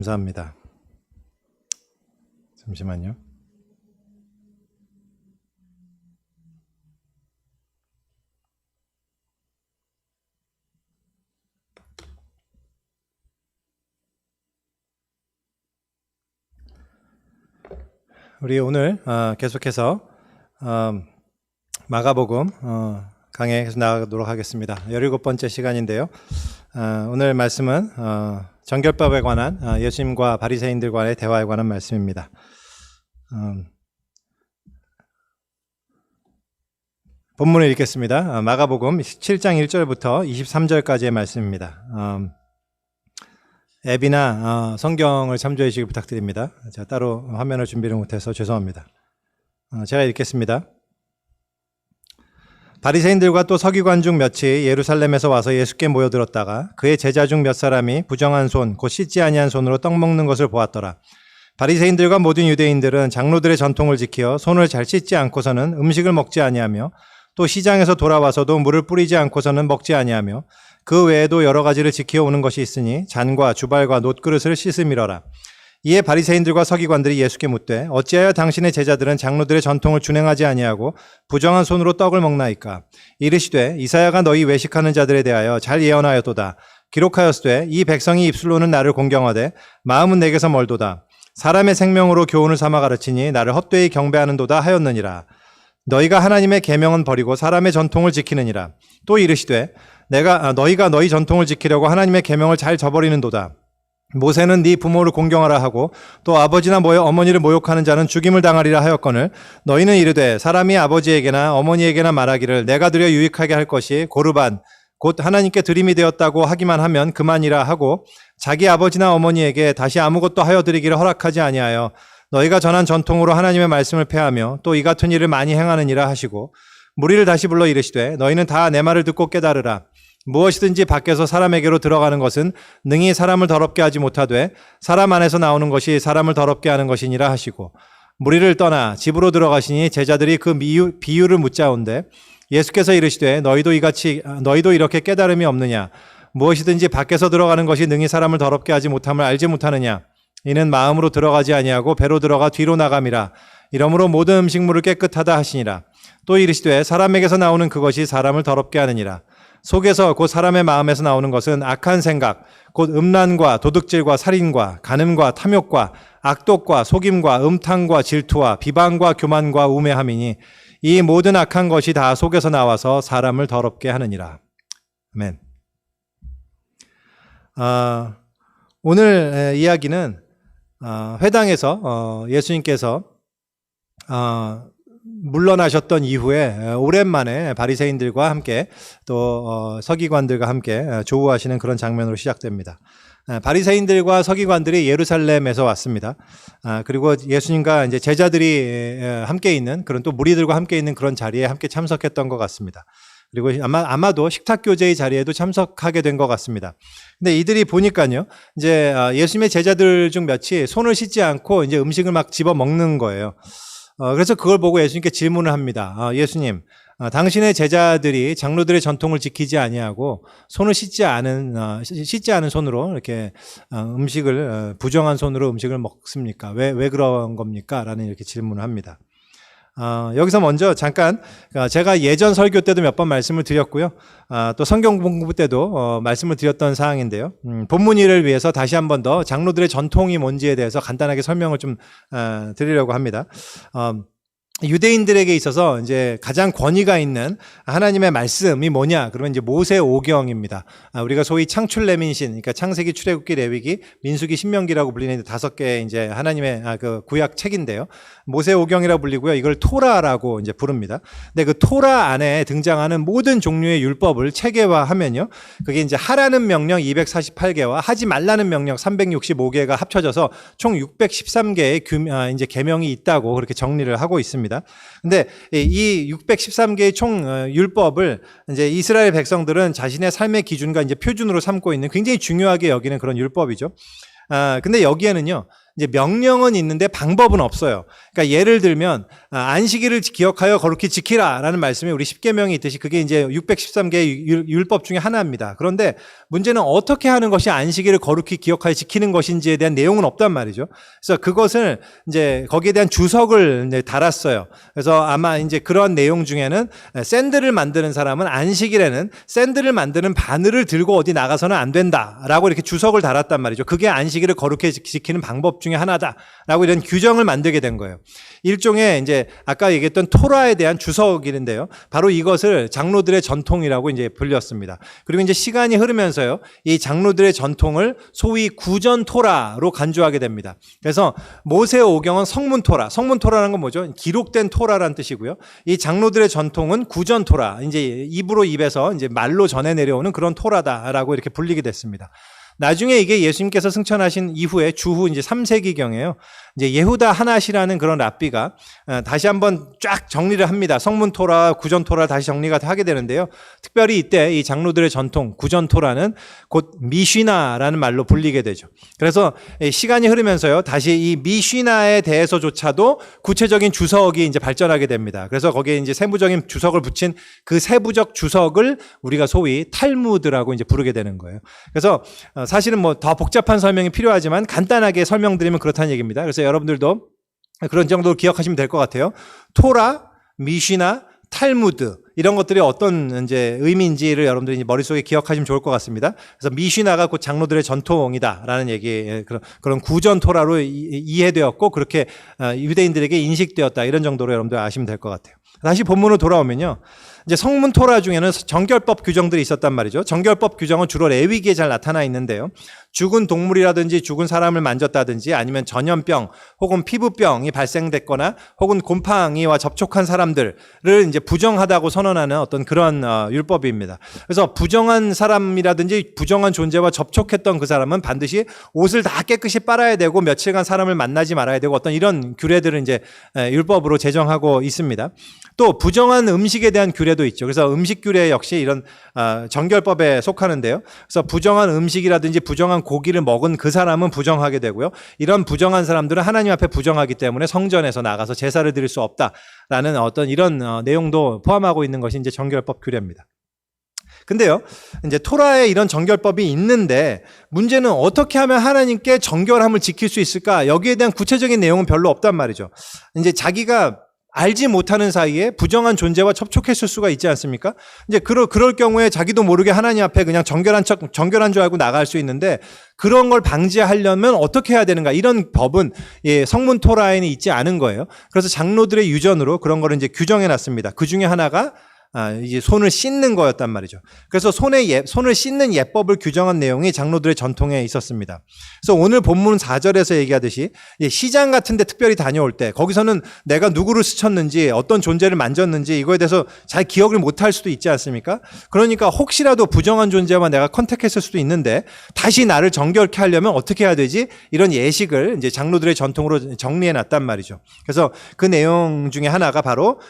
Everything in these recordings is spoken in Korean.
감사합니다. 잠시만요. 우리 오늘 계속해서 마가복음 강해 계속 나가도록 하겠습니다. 17번째 시간인데요. 오늘 말씀은 정결법에 관한 예수님과 바리새인들과의 대화에 관한 말씀입니다. 본문을 읽겠습니다. 마가복음 7장 1절부터 23절까지의 말씀입니다. 앱이나 성경을 참조해 주시기 부탁드립니다. 제가 따로 화면을 준비를 못해서 죄송합니다. 제가 읽겠습니다. 바리새인들과 또 서기관 중 몇이 예루살렘에서 와서 예수께 모여들었다가 그의 제자 중 몇 사람이 부정한 손, 곧 씻지 아니한 손으로 떡 먹는 것을 보았더라. 바리새인들과 모든 유대인들은 장로들의 전통을 지켜 손을 잘 씻지 않고서는 음식을 먹지 아니하며 또 시장에서 돌아와서도 물을 뿌리지 않고서는 먹지 아니하며 그 외에도 여러 가지를 지켜오는 것이 있으니 잔과 주발과 놋그릇을 씻음이러라. 이에 바리새인들과 서기관들이 예수께 묻되 어찌하여 당신의 제자들은 장로들의 전통을 준행하지 아니하고 부정한 손으로 떡을 먹나이까? 이르시되 이사야가 너희 외식하는 자들에 대하여 잘 예언하였도다. 기록하였으되 이 백성이 입술로는 나를 공경하되 마음은 내게서 멀도다. 사람의 생명으로 교훈을 삼아 가르치니 나를 헛되이 경배하는도다 하였느니라. 너희가 하나님의 계명은 버리고 사람의 전통을 지키느니라. 또 이르시되 너희가 너희 전통을 지키려고 하나님의 계명을 잘 저버리는도다. 모세는 네 부모를 공경하라 하고 또 아버지나 어머니를 모욕하는 자는 죽임을 당하리라 하였거늘 너희는 이르되 사람이 아버지에게나 어머니에게나 말하기를 내가 드려 유익하게 할 것이 고르반 곧 하나님께 드림이 되었다고 하기만 하면 그만이라 하고 자기 아버지나 어머니에게 다시 아무것도 하여 드리기를 허락하지 아니하여 너희가 전한 전통으로 하나님의 말씀을 폐하며 또 이 같은 일을 많이 행하느니라 하시고 무리를 다시 불러 이르시되 너희는 다 내 말을 듣고 깨달으라. 무엇이든지 밖에서 사람에게로 들어가는 것은 능히 사람을 더럽게 하지 못하되 사람 안에서 나오는 것이 사람을 더럽게 하는 것이니라 하시고 무리를 떠나 집으로 들어가시니 제자들이 그 비유를 묻자온데 예수께서 이르시되 너희도 이렇게 깨달음이 없느냐? 무엇이든지 밖에서 들어가는 것이 능히 사람을 더럽게 하지 못함을 알지 못하느냐? 이는 마음으로 들어가지 아니하고 배로 들어가 뒤로 나감이라. 이러므로 모든 음식물을 깨끗하다 하시니라. 또 이르시되 사람에게서 나오는 그것이 사람을 더럽게 하느니라. 속에서 곧 사람의 마음에서 나오는 것은 악한 생각, 곧 음란과 도둑질과 살인과 간음과 탐욕과 악독과 속임과 음탕과 질투와 비방과 교만과 우매함이니 이 모든 악한 것이 다 속에서 나와서 사람을 더럽게 하느니라. 아멘. 오늘 이야기는 회당에서 예수님께서 물러나셨던 이후에 오랜만에 바리새인들과 함께 또 서기관들과 함께 조우하시는 그런 장면으로 시작됩니다. 바리새인들과 서기관들이 예루살렘에서 왔습니다. 그리고 예수님과 이제 제자들이 함께 있는 그런 또 무리들과 함께 있는 그런 자리에 함께 참석했던 것 같습니다. 그리고 아마도 식탁 교제의 자리에도 참석하게 된 것 같습니다. 근데 이들이 보니까요, 이제 예수님의 제자들 중 몇이 손을 씻지 않고 이제 음식을 막 집어 먹는 거예요. 그래서 그걸 보고 예수님께 질문을 합니다. 예수님, 당신의 제자들이 장로들의 전통을 지키지 아니하고 손을 씻지 않은 손으로 이렇게 음식을 부정한 손으로 음식을 먹습니까? 왜 그런 겁니까? 라는 이렇게 질문을 합니다. 여기서 먼저 잠깐 제가 예전 설교 때도 몇 번 말씀을 드렸고요. 또 성경 공부 때도 말씀을 드렸던 사항인데요. 본문 일을 위해서 다시 한 번 더 장로들의 전통이 뭔지에 대해서 간단하게 설명을 좀 드리려고 합니다. 유대인들에게 있어서 이제 가장 권위가 있는 하나님의 말씀이 뭐냐? 그러면 이제 모세오경입니다. 우리가 소위 창출레민신, 그러니까 창세기, 출애굽기, 레위기, 민수기, 신명기라고 불리는 5개의 이제 하나님의 그 구약 책인데요. 모세오경이라고 불리고요. 이걸 토라라고 이제 부릅니다. 근데 그 토라 안에 등장하는 모든 종류의 율법을 체계화하면요, 그게 이제 하라는 명령 248개와 하지 말라는 명령 365개가 합쳐져서 총 613개의 이제 계명이 있다고 그렇게 정리를 하고 있습니다. 근데 이 613개의 총 율법을 이제 이스라엘 백성들은 자신의 삶의 기준과 이제 표준으로 삼고 있는 굉장히 중요하게 여기는 그런 율법이죠. 근데 여기에는요, 이제 명령은 있는데 방법은 없어요. 그러니까 예를 들면 안식일을 기억하여 거룩히 지키라라는 말씀이 우리 십계명이 있듯이 그게 이제 613개의 율법 중에 하나입니다. 그런데 문제는 어떻게 하는 것이 안식일을 거룩히 기억하여 지키는 것인지에 대한 내용은 없단 말이죠. 그래서 그것을 이제 거기에 대한 주석을 이제 달았어요. 그래서 아마 이제 그런 내용 중에는 샌드를 만드는 사람은 안식일에는 샌드를 만드는 바늘을 들고 어디 나가서는 안 된다라고 이렇게 주석을 달았단 말이죠. 그게 안식일을 거룩히 지키는 방법 중에 하나다라고 이런 규정을 만들게 된 거예요. 일종의 이제 아까 얘기했던 토라에 대한 주석인데요. 바로 이것을 장로들의 전통이라고 이제 불렸습니다. 그리고 이제 시간이 흐르면서요, 이 장로들의 전통을 소위 구전 토라로 간주하게 됩니다. 그래서 모세오경은 성문 토라, 성문 토라는 건 뭐죠? 기록된 토라라는 뜻이고요. 이 장로들의 전통은 구전 토라, 이제 입으로 입에서 이제 말로 전해 내려오는 그런 토라다라고 이렇게 불리게 됐습니다. 나중에 이게 예수님께서 승천하신 이후에 주후 이제 3세기경에요. 이제 예후다 하낫이라는 그런 랍비가 다시 한번 쫙 정리를 합니다. 성문 토라, 구전 토라 다시 정리가 하게 되는데요. 특별히 이때 이 장로들의 전통 구전 토라는 곧 미쉬나라는 말로 불리게 되죠. 그래서 시간이 흐르면서요, 다시 이 미쉬나에 대해서조차도 구체적인 주석이 이제 발전하게 됩니다. 그래서 거기에 이제 세부적인 주석을 붙인 그 세부적 주석을 우리가 소위 탈무드라고 이제 부르게 되는 거예요. 그래서 사실은 뭐 더 복잡한 설명이 필요하지만 간단하게 설명드리면 그렇다는 얘기입니다. 그래서 여러분들도 그런 정도로 기억하시면 될 것 같아요. 토라, 미쉬나, 탈무드 이런 것들이 어떤 이제 의미인지를 여러분들이 이제 머릿속에 기억하시면 좋을 것 같습니다. 그래서 미쉬나가 곧 장로들의 전통이다라는 얘기, 그런 구전 토라로 이해되었고 그렇게 유대인들에게 인식되었다 이런 정도로 여러분들 아시면 될 것 같아요. 다시 본문으로 돌아오면요. 이제 성문 토라 중에는 정결법 규정들이 있었단 말이죠. 정결법 규정은 주로 레위기에 잘 나타나 있는데요. 죽은 동물이라든지 죽은 사람을 만졌다든지 아니면 전염병 혹은 피부병이 발생됐거나 혹은 곰팡이와 접촉한 사람들을 이제 부정하다고 선언하는 어떤 그런 율법입니다. 그래서 부정한 사람이라든지 부정한 존재와 접촉했던 그 사람은 반드시 옷을 다 깨끗이 빨아야 되고 며칠간 사람을 만나지 말아야 되고 어떤 이런 규례들을 이제 율법으로 제정하고 있습니다. 또 부정한 음식에 대한 규례도 있죠. 그래서 음식 규례 역시 이런 정결법에 속하는데요. 그래서 부정한 음식이라든지 부정한 고기를 먹은 그 사람은 부정하게 되고요. 이런 부정한 사람들은 하나님 앞에 부정하기 때문에 성전에서 나가서 제사를 드릴 수 없다라는 어떤 이런 내용도 포함하고 있는 것이 이제 정결법 규례입니다. 근데요, 이제 토라에 이런 정결법이 있는데 문제는 어떻게 하면 하나님께 정결함을 지킬 수 있을까? 여기에 대한 구체적인 내용은 별로 없단 말이죠. 이제 자기가 알지 못하는 사이에 부정한 존재와 접촉했을 수가 있지 않습니까? 이제 그럴 경우에 자기도 모르게 하나님 앞에 그냥 정결한 줄 알고 나갈 수 있는데 그런 걸 방지하려면 어떻게 해야 되는가? 이런 법은 성문 토라에는 있지 않은 거예요. 그래서 장로들의 유전으로 그런 거를 이제 규정해 놨습니다. 그 중에 하나가 이제 손을 씻는 거였단 말이죠. 그래서 손을 씻는 예법을 규정한 내용이 장로들의 전통에 있었습니다. 그래서 오늘 본문 4절에서 얘기하듯이 시장 같은 데 특별히 다녀올 때 거기서는 내가 누구를 스쳤는지 어떤 존재를 만졌는지 이거에 대해서 잘 기억을 못할 수도 있지 않습니까? 그러니까 혹시라도 부정한 존재와 내가 컨택했을 수도 있는데 다시 나를 정결케 하려면 어떻게 해야 되지? 이런 예식을 이제 장로들의 전통으로 정리해 놨단 말이죠. 그래서 그 내용 중에 하나가 바로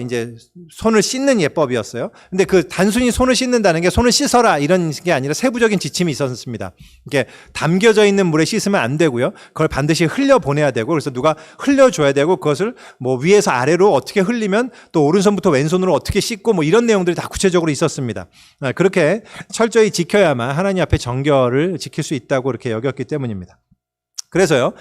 이제 손을 씻는 예법이었어요. 근데 그 단순히 손을 씻는다는 게 손을 씻어라 이런 게 아니라 세부적인 지침이 있었습니다. 이게 담겨져 있는 물에 씻으면 안 되고요. 그걸 반드시 흘려 보내야 되고 그래서 누가 흘려줘야 되고 그것을 뭐 위에서 아래로 어떻게 흘리면 또 오른손부터 왼손으로 어떻게 씻고 뭐 이런 내용들이 다 구체적으로 있었습니다. 그렇게 철저히 지켜야만 하나님 앞에 정결을 지킬 수 있다고 이렇게 여겼기 때문입니다. 그래서요,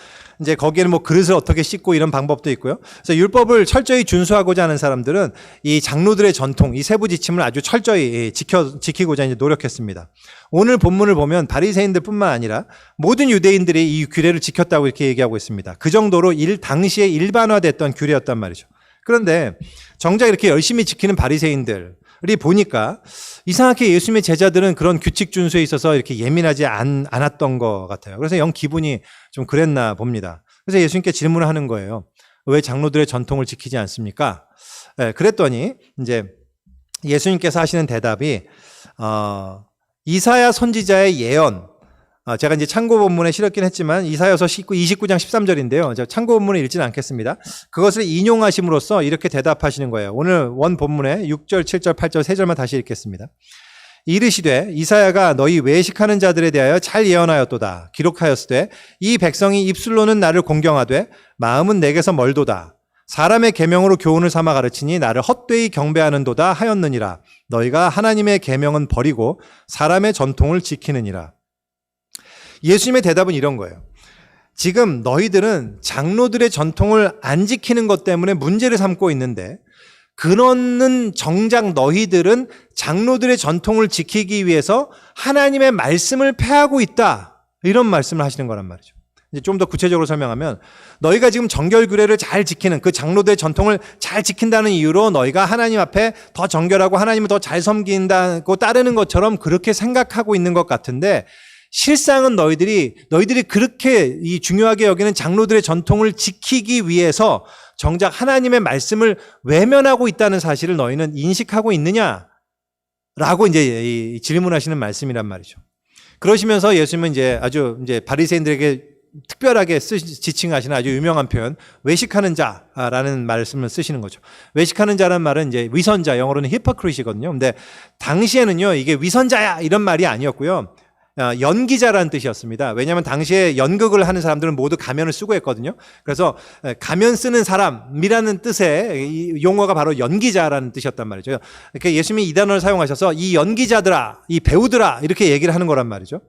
이제 거기에는 뭐 그릇을 어떻게 씻고 이런 방법도 있고요. 그래서 율법을 철저히 준수하고자 하는 사람들은 이 장로들의 전통, 이 세부 지침을 아주 철저히 지키고자 이제 노력했습니다. 오늘 본문을 보면 바리새인들뿐만 아니라 모든 유대인들이 이 규례를 지켰다고 이렇게 얘기하고 있습니다. 그 정도로 당시에 일반화됐던 규례였단 말이죠. 그런데 정작 이렇게 열심히 지키는 바리새인들이 보니까 이상하게 예수님의 제자들은 그런 규칙 준수에 있어서 이렇게 예민하지 않았던 것 같아요. 그래서 영 기분이 좀 그랬나 봅니다. 그래서 예수님께 질문을 하는 거예요. 왜 장로들의 전통을 지키지 않습니까? 그랬더니 이제 예수님께서 하시는 대답이 이사야 선지자의 예언, 제가 이제 참고 본문에 실었긴 했지만 이사야서 29장 13절인데요. 제가 참고 본문을 읽지는 않겠습니다. 그것을 인용하심으로써 이렇게 대답하시는 거예요. 오늘 원 본문에 6절, 7절, 8절 세 절만 다시 읽겠습니다. 이르시되 이사야가 너희 외식하는 자들에 대하여 잘 예언하였도다. 기록하였으되 이 백성이 입술로는 나를 공경하되 마음은 내게서 멀도다. 사람의 계명으로 교훈을 삼아 가르치니 나를 헛되이 경배하는도다 하였느니라. 너희가 하나님의 계명은 버리고 사람의 전통을 지키느니라. 예수님의 대답은 이런 거예요. 지금 너희들은 장로들의 전통을 안 지키는 것 때문에 문제를 삼고 있는데, 그러는 정작 너희들은 장로들의 전통을 지키기 위해서 하나님의 말씀을 폐하고 있다. 이런 말씀을 하시는 거란 말이죠. 이제 좀 더 구체적으로 설명하면, 너희가 지금 정결규례를 잘 지키는, 그 장로들의 전통을 잘 지킨다는 이유로 너희가 하나님 앞에 더 정결하고 하나님을 더 잘 섬긴다고 따르는 것처럼 그렇게 생각하고 있는 것 같은데, 실상은 너희들이 그렇게 이 중요하게 여기는 장로들의 전통을 지키기 위해서 정작 하나님의 말씀을 외면하고 있다는 사실을 너희는 인식하고 있느냐라고 이제 질문하시는 말씀이란 말이죠. 그러시면서 예수님은 이제 아주 이제 바리새인들에게 특별하게 지칭하시는 아주 유명한 표현, 외식하는 자라는 말씀을 쓰시는 거죠. 외식하는 자라는 말은 이제 위선자, 영어로는 히포크리시거든요. 근데 당시에는요, 이게 위선자야 이런 말이 아니었고요. 연기자라는 뜻이었습니다. 왜냐하면 당시에 연극을 하는 사람들은 모두 가면을 쓰고 했거든요. 그래서 가면 쓰는 사람이라는 뜻의 이 용어가 바로 연기자라는 뜻이었단 말이죠. 그러니까 예수님이 이 단어를 사용하셔서 이 연기자들아, 이 배우들아 이렇게 얘기를 하는 거란 말이죠.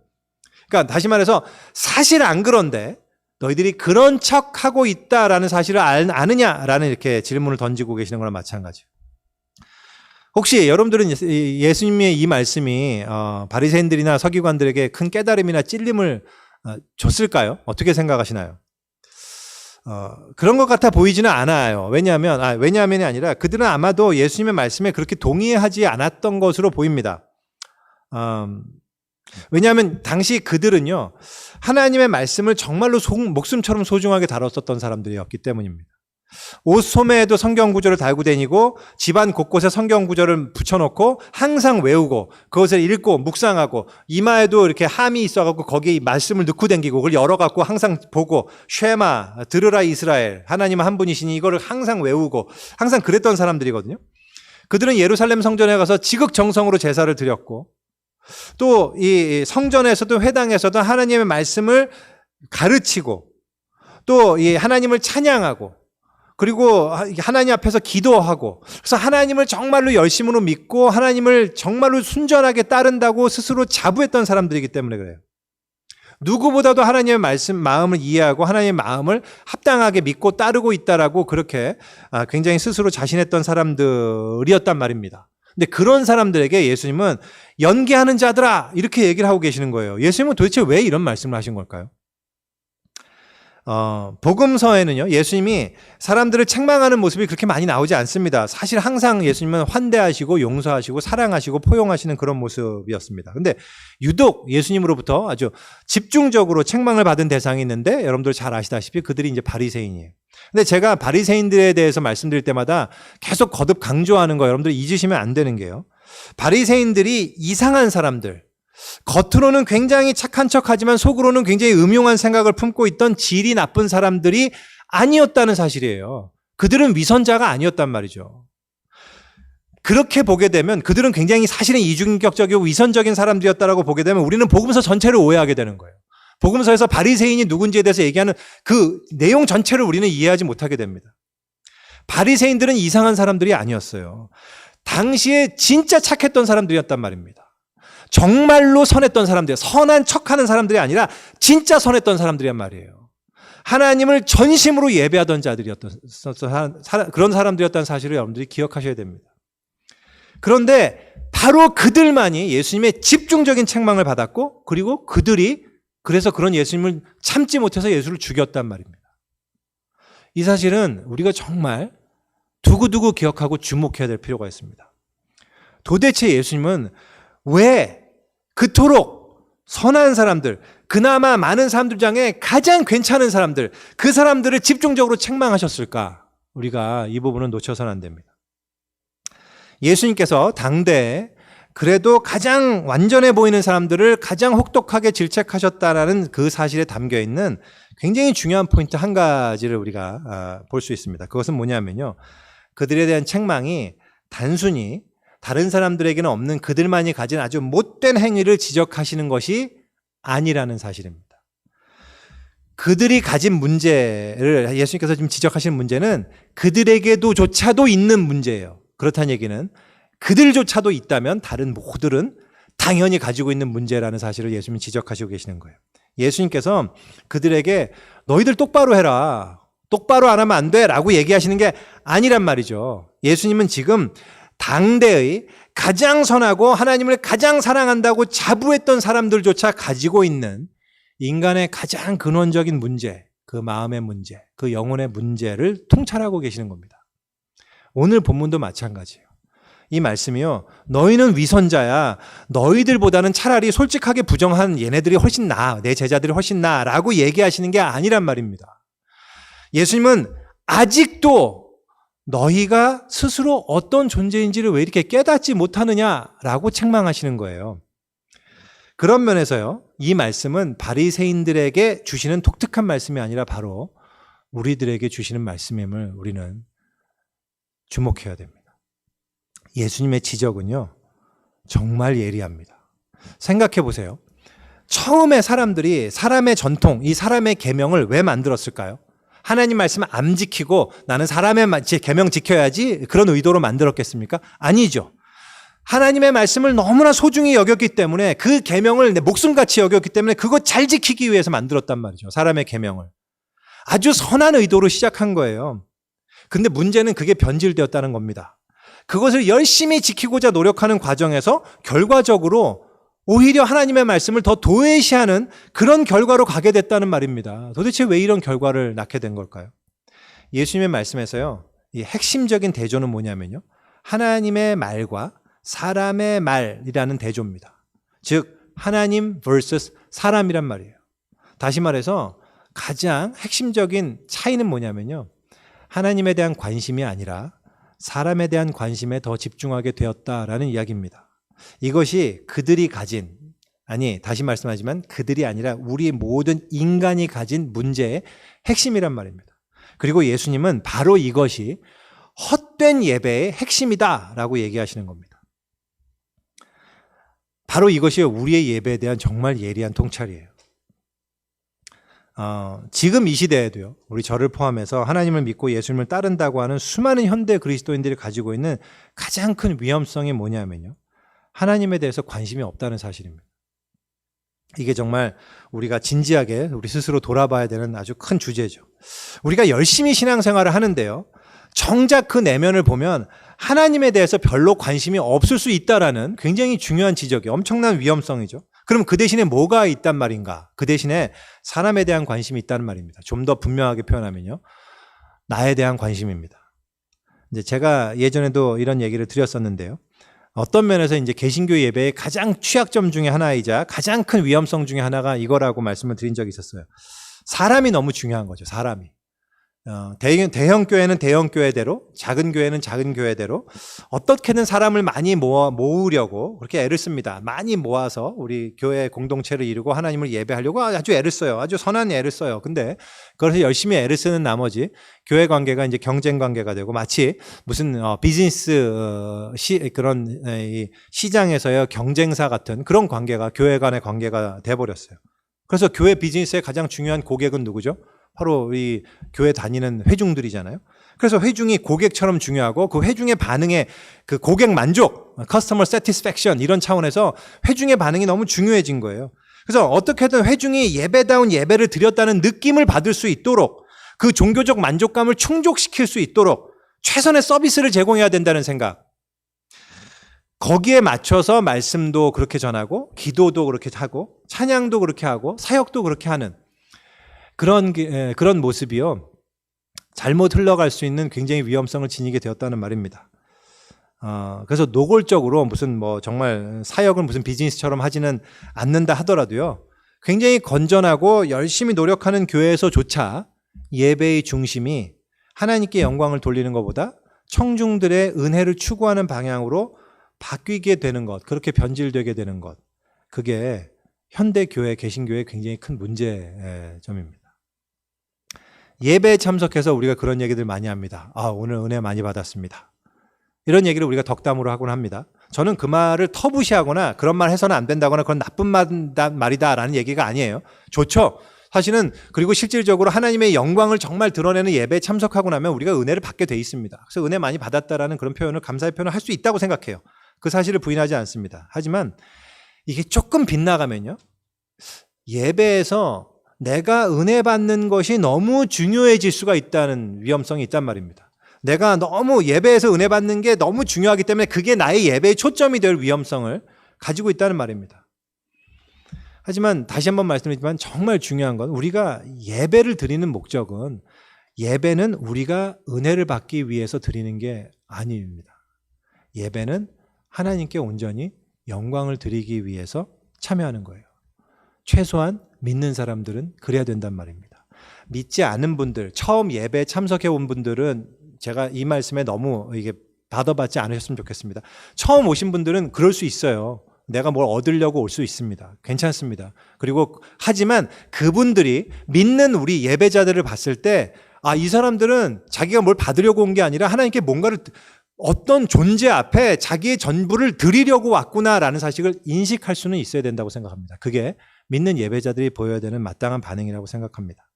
그러니까 다시 말해서 사실 안 그런데 너희들이 그런 척하고 있다라는 사실을 아느냐라는 이렇게 질문을 던지고 계시는 거랑 마찬가지예요. 혹시 여러분들은 예수님의 이 말씀이 바리새인들이나 서기관들에게 큰 깨달음이나 찔림을 줬을까요? 어떻게 생각하시나요? 그런 것 같아 보이지는 않아요. 왜냐하면이 아니라 그들은 아마도 예수님의 말씀에 그렇게 동의하지 않았던 것으로 보입니다. 왜냐하면 당시 그들은요, 하나님의 말씀을 정말로 목숨처럼 소중하게 다뤘었던 사람들이었기 때문입니다. 옷 소매에도 성경 구절을 달고 다니고 집안 곳곳에 성경 구절을 붙여놓고 항상 외우고 그것을 읽고 묵상하고 이마에도 이렇게 함이 있어갖고 거기에 말씀을 넣고 다니고 그걸 열어갖고 항상 보고 쉐마 들으라 이스라엘 하나님은 한 분이시니 이거를 항상 외우고 항상 그랬던 사람들이거든요. 그들은 예루살렘 성전에 가서 지극정성으로 제사를 드렸고 또 이 성전에서도 회당에서도 하나님의 말씀을 가르치고 또 이 하나님을 찬양하고 그리고 하나님 앞에서 기도하고 그래서 하나님을 정말로 열심으로 믿고 하나님을 정말로 순전하게 따른다고 스스로 자부했던 사람들이기 때문에 그래요. 누구보다도 하나님의 말씀, 마음을 이해하고 하나님의 마음을 합당하게 믿고 따르고 있다라고 그렇게 굉장히 스스로 자신했던 사람들이었단 말입니다. 근데 그런 사람들에게 예수님은 연기하는 자들아 이렇게 얘기를 하고 계시는 거예요. 예수님은 도대체 왜 이런 말씀을 하신 걸까요? 복음서에는요, 예수님이 사람들을 책망하는 모습이 그렇게 많이 나오지 않습니다. 사실 항상 예수님은 환대하시고 용서하시고 사랑하시고 포용하시는 그런 모습이었습니다. 근데 유독 예수님으로부터 아주 집중적으로 책망을 받은 대상이 있는데 여러분들 잘 아시다시피 그들이 이제 바리새인이에요. 근데 제가 바리새인들에 대해서 말씀드릴 때마다 계속 거듭 강조하는 거 여러분들 잊으시면 안 되는 게요. 바리새인들이 이상한 사람들, 겉으로는 굉장히 착한 척하지만 속으로는 굉장히 음흉한 생각을 품고 있던 질이 나쁜 사람들이 아니었다는 사실이에요. 그들은 위선자가 아니었단 말이죠. 그렇게 보게 되면 그들은 굉장히 사실은 이중인격적이고 위선적인 사람들이었다라고 보게 되면 우리는 복음서 전체를 오해하게 되는 거예요. 복음서에서 바리새인이 누군지에 대해서 얘기하는 그 내용 전체를 우리는 이해하지 못하게 됩니다. 바리새인들은 이상한 사람들이 아니었어요. 당시에 진짜 착했던 사람들이었단 말입니다. 정말로 선했던 사람들, 선한 척하는 사람들이 아니라 진짜 선했던 사람들이란 말이에요. 하나님을 전심으로 예배하던 자들이었던 그런 사람들이었다는 사실을 여러분들이 기억하셔야 됩니다. 그런데 바로 그들만이 예수님의 집중적인 책망을 받았고 그리고 그들이 그래서 그런 예수님을 참지 못해서 예수를 죽였단 말입니다. 이 사실은 우리가 정말 두고두고 기억하고 주목해야 될 필요가 있습니다. 도대체 예수님은 왜 그토록 선한 사람들, 그나마 많은 사람들 중에 가장 괜찮은 사람들, 그 사람들을 집중적으로 책망하셨을까? 우리가 이 부분은 놓쳐서는 안 됩니다. 예수님께서 당대에 그래도 가장 완전해 보이는 사람들을 가장 혹독하게 질책하셨다라는 그 사실에 담겨 있는 굉장히 중요한 포인트 한 가지를 우리가 볼 수 있습니다. 그것은 뭐냐면요. 그들에 대한 책망이 단순히 다른 사람들에게는 없는 그들만이 가진 아주 못된 행위를 지적하시는 것이 아니라는 사실입니다. 그들이 가진 문제를 예수님께서 지금 지적하시는 문제는 그들에게도조차도 있는 문제예요. 그렇다는 얘기는 그들조차도 있다면 다른 모두는 당연히 가지고 있는 문제라는 사실을 예수님이 지적하시고 계시는 거예요. 예수님께서 그들에게 너희들 똑바로 해라, 똑바로 안 하면 안 돼 라고 얘기하시는 게 아니란 말이죠. 예수님은 지금 당대의 가장 선하고 하나님을 가장 사랑한다고 자부했던 사람들조차 가지고 있는 인간의 가장 근원적인 문제, 그 마음의 문제, 그 영혼의 문제를 통찰하고 계시는 겁니다. 오늘 본문도 마찬가지예요. 이 말씀이요, 너희는 위선자야, 너희들보다는 차라리 솔직하게 부정한 얘네들이 훨씬 나아, 내 제자들이 훨씬 나아 라고 얘기하시는 게 아니란 말입니다. 예수님은 아직도 너희가 스스로 어떤 존재인지를 왜 이렇게 깨닫지 못하느냐라고 책망하시는 거예요. 그런 면에서요, 이 말씀은 바리새인들에게 주시는 독특한 말씀이 아니라 바로 우리들에게 주시는 말씀임을 우리는 주목해야 됩니다. 예수님의 지적은요, 정말 예리합니다. 생각해 보세요. 처음에 사람들이 사람의 전통, 이 사람의 계명을 왜 만들었을까요? 하나님 말씀을 안 지키고 나는 사람의 계명 지켜야지 그런 의도로 만들었겠습니까? 아니죠. 하나님의 말씀을 너무나 소중히 여겼기 때문에 그 계명을 내 목숨같이 여겼기 때문에 그거 잘 지키기 위해서 만들었단 말이죠. 사람의 계명을. 아주 선한 의도로 시작한 거예요. 근데 문제는 그게 변질되었다는 겁니다. 그것을 열심히 지키고자 노력하는 과정에서 결과적으로 오히려 하나님의 말씀을 더 도외시하는 그런 결과로 가게 됐다는 말입니다. 도대체 왜 이런 결과를 낳게 된 걸까요? 예수님의 말씀에서요, 이 핵심적인 대조는 뭐냐면요, 하나님의 말과 사람의 말이라는 대조입니다. 즉 하나님 vs 사람이란 말이에요. 다시 말해서 가장 핵심적인 차이는 뭐냐면요, 하나님에 대한 관심이 아니라 사람에 대한 관심에 더 집중하게 되었다라는 이야기입니다. 이것이 그들이 가진, 아니 다시 말씀하지만 그들이 아니라 우리 모든 인간이 가진 문제의 핵심이란 말입니다. 그리고 예수님은 바로 이것이 헛된 예배의 핵심이다라고 얘기하시는 겁니다. 바로 이것이 우리의 예배에 대한 정말 예리한 통찰이에요. 지금 이 시대에도요, 우리 저를 포함해서 하나님을 믿고 예수님을 따른다고 하는 수많은 현대 그리스도인들이 가지고 있는 가장 큰 위험성이 뭐냐면요, 하나님에 대해서 관심이 없다는 사실입니다. 이게 정말 우리가 진지하게 우리 스스로 돌아봐야 되는 아주 큰 주제죠. 우리가 열심히 신앙생활을 하는데요, 정작 그 내면을 보면 하나님에 대해서 별로 관심이 없을 수 있다라는 굉장히 중요한 지적이, 엄청난 위험성이죠. 그럼 그 대신에 뭐가 있단 말인가? 그 대신에 사람에 대한 관심이 있다는 말입니다. 좀 더 분명하게 표현하면요, 나에 대한 관심입니다. 이제 제가 예전에도 이런 얘기를 드렸었는데요, 어떤 면에서 이제 개신교 예배의 가장 취약점 중에 하나이자 가장 큰 위험성 중에 하나가 이거라고 말씀을 드린 적이 있었어요. 사람이 너무 중요한 거죠. 사람이. 대형 교회는 대형 교회대로, 작은 교회는 작은 교회대로 어떻게든 사람을 많이 모으려고 그렇게 애를 씁니다. 많이 모아서 우리 교회 공동체를 이루고 하나님을 예배하려고 아주 애를 써요. 아주 선한 애를 써요. 근데 그래서 열심히 애를 쓰는 나머지 교회 관계가 이제 경쟁 관계가 되고 마치 무슨 비즈니스 그런 시장에서의 경쟁사 같은 그런 관계가 교회 간의 관계가 돼버렸어요. 그래서 교회 비즈니스의 가장 중요한 고객은 누구죠? 바로 우리 교회 다니는 회중들이잖아요. 그래서 회중이 고객처럼 중요하고 그 회중의 반응에 그 고객 만족, customer satisfaction 이런 차원에서 회중의 반응이 너무 중요해진 거예요. 그래서 어떻게든 회중이 예배다운 예배를 드렸다는 느낌을 받을 수 있도록, 그 종교적 만족감을 충족시킬 수 있도록 최선의 서비스를 제공해야 된다는 생각. 거기에 맞춰서 말씀도 그렇게 전하고 기도도 그렇게 하고 찬양도 그렇게 하고 사역도 그렇게 하는 그런 모습이요, 잘못 흘러갈 수 있는 굉장히 위험성을 지니게 되었다는 말입니다. 그래서 노골적으로 무슨 정말 사역을 무슨 비즈니스처럼 하지는 않는다 하더라도요, 굉장히 건전하고 열심히 노력하는 교회에서조차 예배의 중심이 하나님께 영광을 돌리는 것보다 청중들의 은혜를 추구하는 방향으로 바뀌게 되는 것, 그렇게 변질되게 되는 것, 그게 현대 교회, 개신교회의 굉장히 큰 문제점입니다. 예배에 참석해서 우리가 그런 얘기들 많이 합니다. 오늘 은혜 많이 받았습니다. 이런 얘기를 우리가 덕담으로 하곤 합니다. 저는 그 말을 터부시하거나 그런 말 해서는 안 된다거나 그런 나쁜 말이다라는 얘기가 아니에요. 좋죠. 사실은 그리고 실질적으로 하나님의 영광을 정말 드러내는 예배에 참석하고 나면 우리가 은혜를 받게 돼 있습니다. 그래서 은혜 많이 받았다라는 그런 표현을 감사의 표현을 할 수 있다고 생각해요. 그 사실을 부인하지 않습니다. 하지만 이게 조금 빗나가면요. 예배에서 내가 은혜 받는 것이 너무 중요해질 수가 있다는 위험성이 있단 말입니다. 내가 너무 예배에서 은혜 받는 게 너무 중요하기 때문에 그게 나의 예배의 초점이 될 위험성을 가지고 있다는 말입니다. 하지만 다시 한번 말씀드리지만 정말 중요한 건 우리가 예배를 드리는 목적은 예배는 우리가 은혜를 받기 위해서 드리는 게 아닙니다. 예배는 하나님께 온전히 영광을 드리기 위해서 참여하는 거예요. 최소한 믿는 사람들은 그래야 된단 말입니다. 믿지 않은 분들, 처음 예배에 참석해 온 분들은 제가 이 말씀에 너무 이게 받아받지 않으셨으면 좋겠습니다. 처음 오신 분들은 그럴 수 있어요. 내가 뭘 얻으려고 올 수 있습니다. 괜찮습니다. 그리고 하지만 그분들이 믿는 우리 예배자들을 봤을 때 이 사람들은 자기가 뭘 받으려고 온 게 아니라 하나님께 뭔가를 어떤 존재 앞에 자기의 전부를 드리려고 왔구나라는 사실을 인식할 수는 있어야 된다고 생각합니다. 그게 믿는 예배자들이 보여야 되는 마땅한 반응이라고 생각합니다.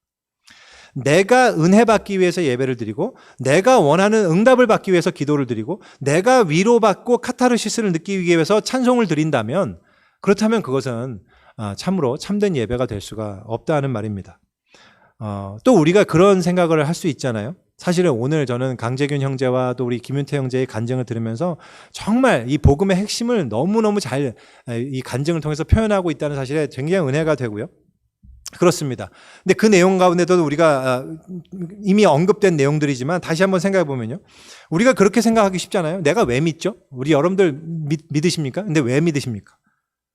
내가 은혜 받기 위해서 예배를 드리고 내가 원하는 응답을 받기 위해서 기도를 드리고 내가 위로받고 카타르시스를 느끼기 위해서 찬송을 드린다면 그렇다면 그것은 참으로 참된 예배가 될 수가 없다는 말입니다. 또 우리가 그런 생각을 할 수 있잖아요. 사실은 오늘 저는 강재균 형제와 또 우리 김윤태 형제의 간증을 들으면서 정말 이 복음의 핵심을 너무너무 잘 이 간증을 통해서 표현하고 있다는 사실에 굉장히 은혜가 되고요. 그렇습니다. 근데 그 내용 가운데도 우리가 이미 언급된 내용들이지만 다시 한번 생각해 보면요. 우리가 그렇게 생각하기 쉽잖아요. 내가 왜 믿죠? 우리 여러분들 믿으십니까? 근데 왜 믿으십니까?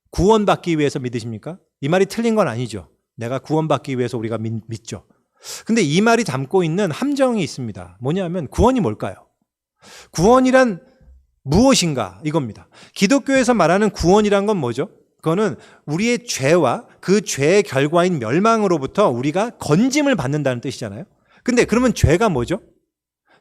구원받기 위해서 믿으십니까? 이 말이 틀린 건 아니죠. 내가 구원받기 위해서 우리가 믿죠. 근데 이 말이 담고 있는 함정이 있습니다. 뭐냐면 구원이 뭘까요? 구원이란 무엇인가? 이겁니다. 기독교에서 말하는 구원이란 건 뭐죠? 그거는 우리의 죄와 그 죄의 결과인 멸망으로부터 우리가 건짐을 받는다는 뜻이잖아요. 근데 그러면 죄가 뭐죠?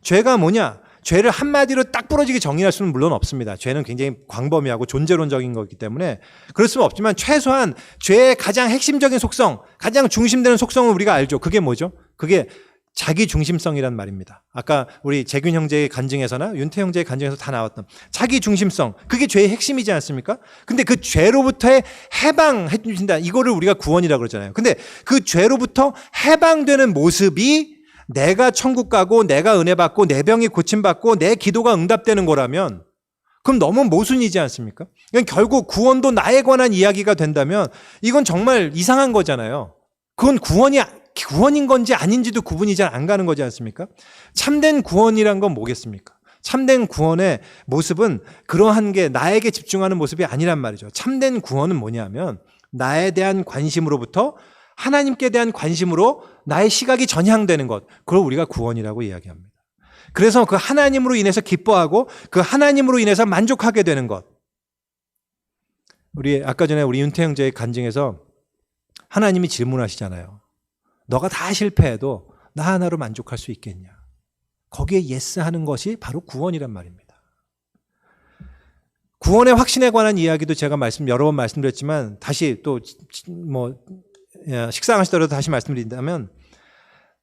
죄가 뭐냐? 죄를 한마디로 딱 부러지게 정의할 수는 물론 없습니다. 죄는 굉장히 광범위하고 존재론적인 거기 때문에 그럴 수는 없지만 최소한 죄의 가장 핵심적인 속성, 가장 중심되는 속성을 우리가 알죠. 그게 뭐죠? 그게 자기 중심성이란 말입니다. 아까 우리 재균 형제의 간증에서나 윤태 형제의 간증에서 다 나왔던 자기 중심성, 그게 죄의 핵심이지 않습니까? 근데 그 죄로부터의 해방해 주신다. 이거를 우리가 구원이라고 그러잖아요. 근데 그 죄로부터 해방되는 모습이 내가 천국 가고 내가 은혜 받고 내 병이 고침받고 내 기도가 응답되는 거라면 그럼 너무 모순이지 않습니까? 그러니까 결국 구원도 나에 관한 이야기가 된다면 이건 정말 이상한 거잖아요. 그건 구원인 건지 아닌지도 구분이 잘 안 가는 거지 않습니까? 참된 구원이란 건 뭐겠습니까? 참된 구원의 모습은 그러한 게 나에게 집중하는 모습이 아니란 말이죠. 참된 구원은 뭐냐면 나에 대한 관심으로부터 하나님께 대한 관심으로 나의 시각이 전향되는 것, 그걸 우리가 구원이라고 이야기합니다. 그래서 그 하나님으로 인해서 기뻐하고 그 하나님으로 인해서 만족하게 되는 것. 아까 전에 우리 윤태 형제의 간증에서 하나님이 질문하시잖아요. 너가 다 실패해도 나 하나로 만족할 수 있겠냐? 거기에 예스 하는 것이 바로 구원이란 말입니다. 구원의 확신에 관한 이야기도 제가 여러 번 말씀드렸지만 다시 또 식상하시더라도 다시 말씀드린다면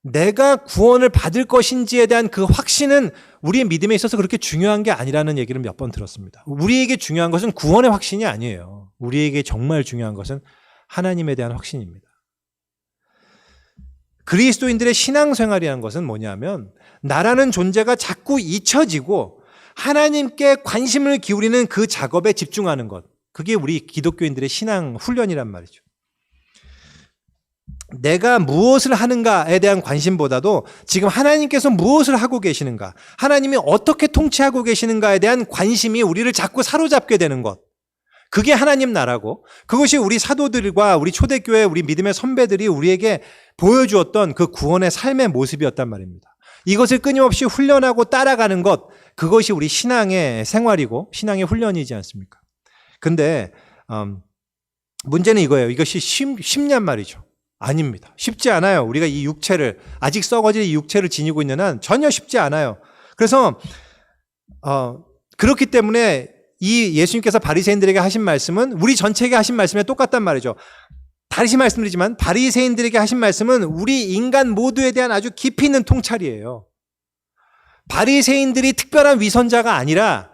내가 구원을 받을 것인지에 대한 그 확신은 우리의 믿음에 있어서 그렇게 중요한 게 아니라는 얘기를 몇 번 들었습니다. 우리에게 중요한 것은 구원의 확신이 아니에요. 우리에게 정말 중요한 것은 하나님에 대한 확신입니다. 그리스도인들의 신앙생활이라는 것은 뭐냐면 나라는 존재가 자꾸 잊혀지고 하나님께 관심을 기울이는 그 작업에 집중하는 것. 그게 우리 기독교인들의 신앙 훈련이란 말이죠. 내가 무엇을 하는가에 대한 관심보다도 지금 하나님께서 무엇을 하고 계시는가, 하나님이 어떻게 통치하고 계시는가에 대한 관심이 우리를 자꾸 사로잡게 되는 것. 그게 하나님 나라고 그것이 우리 사도들과 우리 초대교회 우리 믿음의 선배들이 우리에게 보여주었던 그 구원의 삶의 모습이었단 말입니다. 이것을 끊임없이 훈련하고 따라가는 것, 그것이 우리 신앙의 생활이고 신앙의 훈련이지 않습니까? 근데 문제는 이거예요. 이것이 쉽냔 말이죠. 아닙니다. 쉽지 않아요. 우리가 이 육체를 아직 썩어질 이 육체를 지니고 있는 한 전혀 쉽지 않아요. 그래서 그렇기 때문에 이 예수님께서 바리새인들에게 하신 말씀은 우리 전체에게 하신 말씀에 똑같단 말이죠. 다시 말씀드리지만 바리새인들에게 하신 말씀은 우리 인간 모두에 대한 아주 깊이 있는 통찰이에요. 바리새인들이 특별한 위선자가 아니라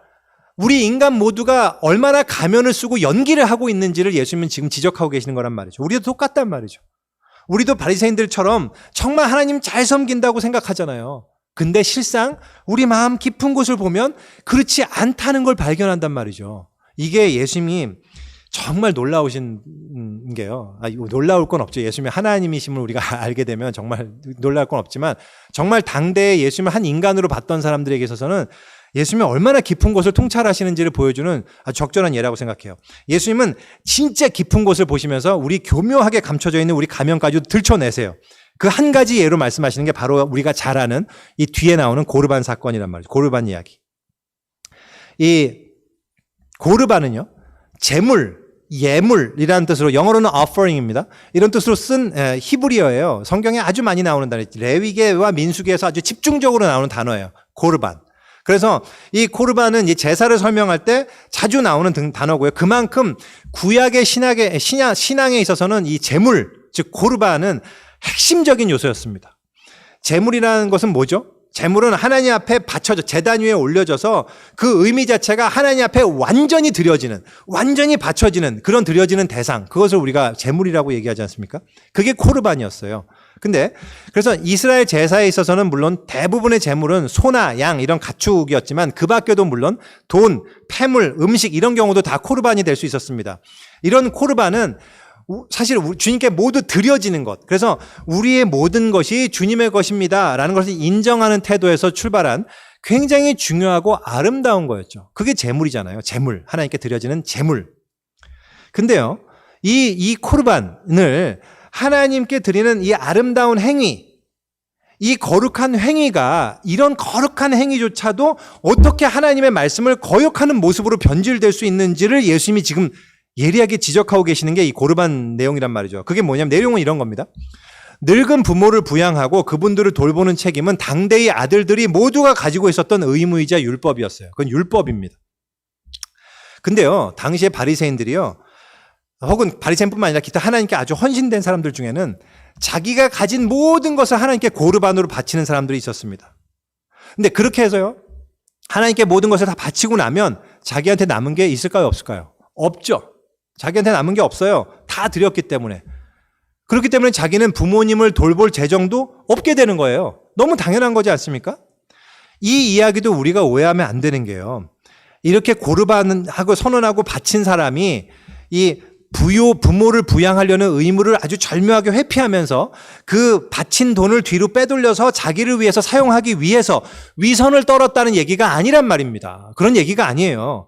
우리 인간 모두가 얼마나 가면을 쓰고 연기를 하고 있는지를 예수님은 지금 지적하고 계시는 거란 말이죠. 우리도 똑같단 말이죠. 우리도 바리새인들처럼 정말 하나님 잘 섬긴다고 생각하잖아요. 근데 실상 우리 마음 깊은 곳을 보면 그렇지 않다는 걸 발견한단 말이죠. 이게 예수님이 정말 놀라우신 게요. 놀라울 건 없죠. 예수님이 하나님이심을 우리가 알게 되면 정말 놀라울 건 없지만 정말 당대에 예수님을 한 인간으로 봤던 사람들에게 있어서는 예수님이 얼마나 깊은 곳을 통찰하시는지를 보여주는 아주 적절한 예라고 생각해요. 예수님은 진짜 깊은 곳을 보시면서 우리 교묘하게 감춰져 있는 우리 가면까지도 들춰내세요. 그 한 가지 예로 말씀하시는 게 바로 우리가 잘 아는 이 뒤에 나오는 고르반 사건이란 말이죠. 고르반 이야기. 이 고르반은요, 제물, 예물이라는 뜻으로, 영어로는 offering입니다. 이런 뜻으로 쓴 히브리어예요. 성경에 아주 많이 나오는 단어, 레위기와 민수기에서 아주 집중적으로 나오는 단어예요. 고르반. 그래서 이 고르반은 이 제사를 설명할 때 자주 나오는 단어고요. 그만큼 구약의 신앙에 있어서는 이 제물, 즉 고르반은 핵심적인 요소였습니다. 제물이라는 것은 뭐죠? 제물은 하나님 앞에 바쳐져 제단 위에 올려져서 그 의미 자체가 하나님 앞에 완전히 드려지는, 완전히 바쳐지는 그런 드려지는 대상, 그것을 우리가 제물이라고 얘기하지 않습니까? 그게 코르반이었어요. 근데 그래서 이스라엘 제사에 있어서는 물론 대부분의 제물은 소나 양 이런 가축이었지만 그 밖에도 물론 돈, 폐물, 음식 이런 경우도 다 코르반이 될 수 있었습니다. 이런 코르반은 사실 주님께 모두 드려지는 것, 그래서 우리의 모든 것이 주님의 것입니다 라는 것을 인정하는 태도에서 출발한 굉장히 중요하고 아름다운 거였죠. 그게 제물이잖아요. 제물, 하나님께 드려지는 제물. 근데요, 이 코르반을 하나님께 드리는 이 아름다운 행위, 이 거룩한 행위가, 이런 거룩한 행위조차도 어떻게 하나님의 말씀을 거역하는 모습으로 변질될 수 있는지를 예수님이 지금 예리하게 지적하고 계시는 게 이 고르반 내용이란 말이죠. 그게 뭐냐면 내용은 이런 겁니다. 늙은 부모를 부양하고 그분들을 돌보는 책임은 당대의 아들들이 모두가 가지고 있었던 의무이자 율법이었어요. 그건 율법입니다. 근데요, 당시에 바리새인들이요, 혹은 바리새인뿐만 아니라 기타 하나님께 아주 헌신된 사람들 중에는 자기가 가진 모든 것을 하나님께 고르반으로 바치는 사람들이 있었습니다. 근데 그렇게 해서요, 하나님께 모든 것을 다 바치고 나면 자기한테 남은 게 있을까요, 없을까요? 없죠. 자기한테 남은 게 없어요. 다 드렸기 때문에. 그렇기 때문에 자기는 부모님을 돌볼 재정도 없게 되는 거예요. 너무 당연한 거지 않습니까? 이 이야기도 우리가 오해하면 안 되는 게요, 이렇게 고르반하고 선언하고 바친 사람이 이 부모를 부양하려는 의무를 아주 절묘하게 회피하면서 그 바친 돈을 뒤로 빼돌려서 자기를 위해서 사용하기 위해서 위선을 떨었다는 얘기가 아니란 말입니다. 그런 얘기가 아니에요.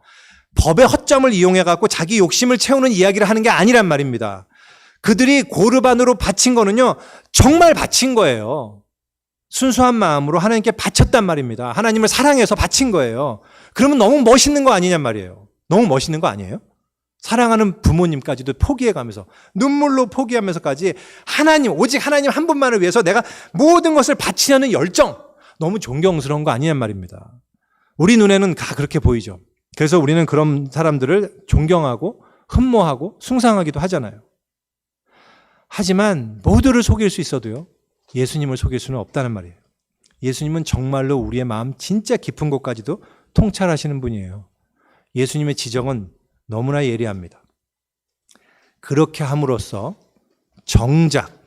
법의 허점을 이용해갖고 자기 욕심을 채우는 이야기를 하는 게 아니란 말입니다. 그들이 고르반으로 바친 거는요, 정말 바친 거예요. 순수한 마음으로 하나님께 바쳤단 말입니다. 하나님을 사랑해서 바친 거예요. 그러면 너무 멋있는 거 아니냔 말이에요. 너무 멋있는 거 아니에요? 사랑하는 부모님까지도 포기해가면서, 눈물로 포기하면서까지 하나님, 오직 하나님 한 분만을 위해서 내가 모든 것을 바치려는 열정, 너무 존경스러운 거 아니냔 말입니다. 우리 눈에는 다 그렇게 보이죠. 그래서 우리는 그런 사람들을 존경하고 흠모하고 숭상하기도 하잖아요. 하지만 모두를 속일 수 있어도요, 예수님을 속일 수는 없다는 말이에요. 예수님은 정말로 우리의 마음 진짜 깊은 곳까지도 통찰하시는 분이에요. 예수님의 지적은 너무나 예리합니다. 그렇게 함으로써 정작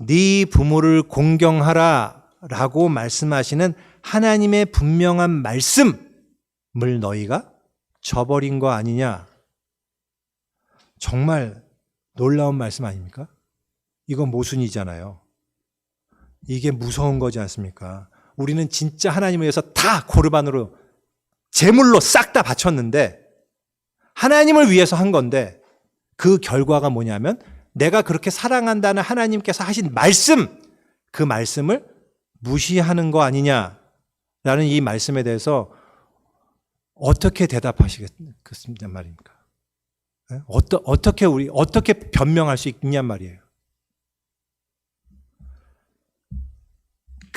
네 부모를 공경하라 라고 말씀하시는 하나님의 분명한 말씀을 너희가 저버린 거 아니냐. 정말 놀라운 말씀 아닙니까? 이건 모순이잖아요. 이게 무서운 거지 않습니까? 우리는 진짜 하나님을 위해서 다 고르반으로 제물로 싹 다 바쳤는데, 하나님을 위해서 한 건데, 그 결과가 뭐냐면 내가 그렇게 사랑한다는 하나님께서 하신 말씀, 그 말씀을 무시하는 거 아니냐라는 이 말씀에 대해서 어떻게 대답하시겠습니까 말입니까? 어떻게 변명할 수 있냔 말이에요.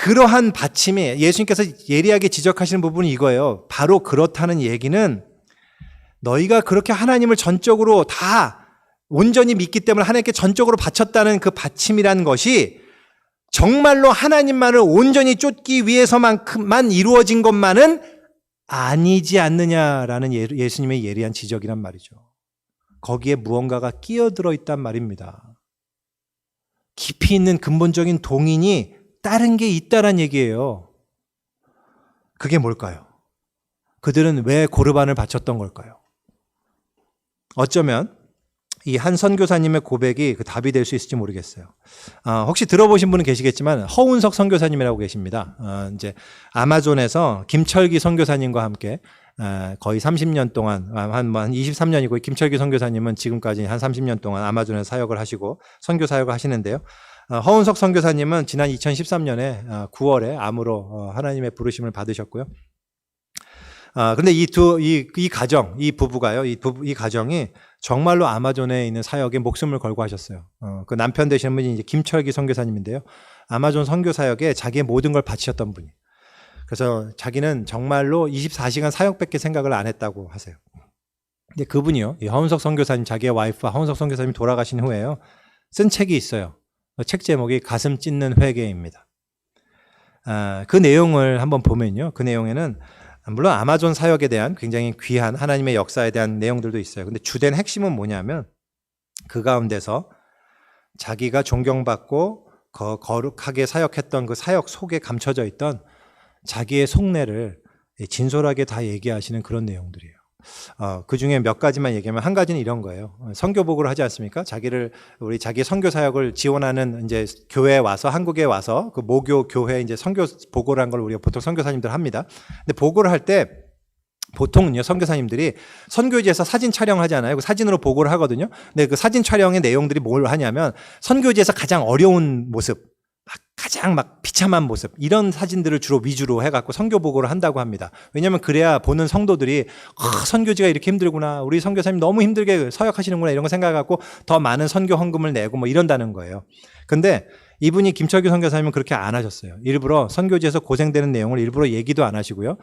그러한 받침이 예수님께서 예리하게 지적하시는 부분이 이거예요. 바로 그렇다는 얘기는 너희가 그렇게 하나님을 전적으로 다 온전히 믿기 때문에 하나님께 전적으로 바쳤다는 그 받침이라는 것이 정말로 하나님만을 온전히 쫓기 위해서만큼만 이루어진 것만은 아니지 않느냐라는 예수님의 예리한 지적이란 말이죠. 거기에 무언가가 끼어들어 있단 말입니다. 깊이 있는 근본적인 동인이 다른 게 있다란 얘기예요. 그게 뭘까요? 그들은 왜 고르반을 바쳤던 걸까요? 어쩌면 이 한 선교사님의 고백이 그 답이 될 수 있을지 모르겠어요. 혹시 들어보신 분은 계시겠지만 허운석 선교사님이라고 계십니다. 이제 아마존에서 김철기 선교사님과 함께 거의 30년 동안 한 23년이고 김철기 선교사님은 지금까지 한 30년 동안 아마존에서 사역을 하시고 선교 사역을 하시는데요. 허운석 선교사님은 지난 2013년에 9월에 암으로 하나님의 부르심을 받으셨고요. 근데 이 가정, 이 부부가요, 이 가정이 정말로 아마존에 있는 사역에 목숨을 걸고 하셨어요. 그 남편 되시는 분이 이제 김철기 선교사님인데요. 아마존 선교 사역에 자기의 모든 걸 바치셨던 분이. 그래서 자기는 정말로 24시간 사역밖에 생각을 안 했다고 하세요. 근데 그분이요, 이 허운석 선교사님, 자기의 와이프와 허운석 선교사님이 돌아가신 후에요, 쓴 책이 있어요. 책 제목이 가슴 찢는 회개입니다. 그 내용을 한번 보면요, 그 내용에는 물론 아마존 사역에 대한 굉장히 귀한 하나님의 역사에 대한 내용들도 있어요. 근데 주된 핵심은 뭐냐면 그 가운데서 자기가 존경받고 거룩하게 사역했던 그 사역 속에 감춰져 있던 자기의 속내를 진솔하게 다 얘기하시는 그런 내용들이에요. 그 중에 몇 가지만 얘기하면 한 가지는 이런 거예요. 선교복으로 하지 않습니까? 우리 자기 선교 사역을 지원하는 이제 교회에 와서, 한국에 와서 그 모교 교회 이제 선교 보고라는 걸 우리가 보통 선교사님들 합니다. 근데 보고를 할 때 보통은요, 선교사님들이 선교지에서 사진 촬영하잖아요. 그 사진으로 보고를 하거든요. 근데 그 사진 촬영의 내용들이 뭘 하냐면 선교지에서 가장 어려운 모습, 가장 비참한 모습, 이런 사진들을 주로 위주로 해갖고 선교 보고를 한다고 합니다. 왜냐하면 그래야 보는 성도들이 선교지가 이렇게 힘들구나, 우리 선교사님 너무 힘들게 서역하시는구나, 이런 거 생각해갖고 더 많은 선교 헌금을 내고 뭐 이런다는 거예요. 근데 이분이 김철규 선교사님은 그렇게 안 하셨어요. 일부러 선교지에서 고생되는 내용을 일부러 얘기도 안 하시고요,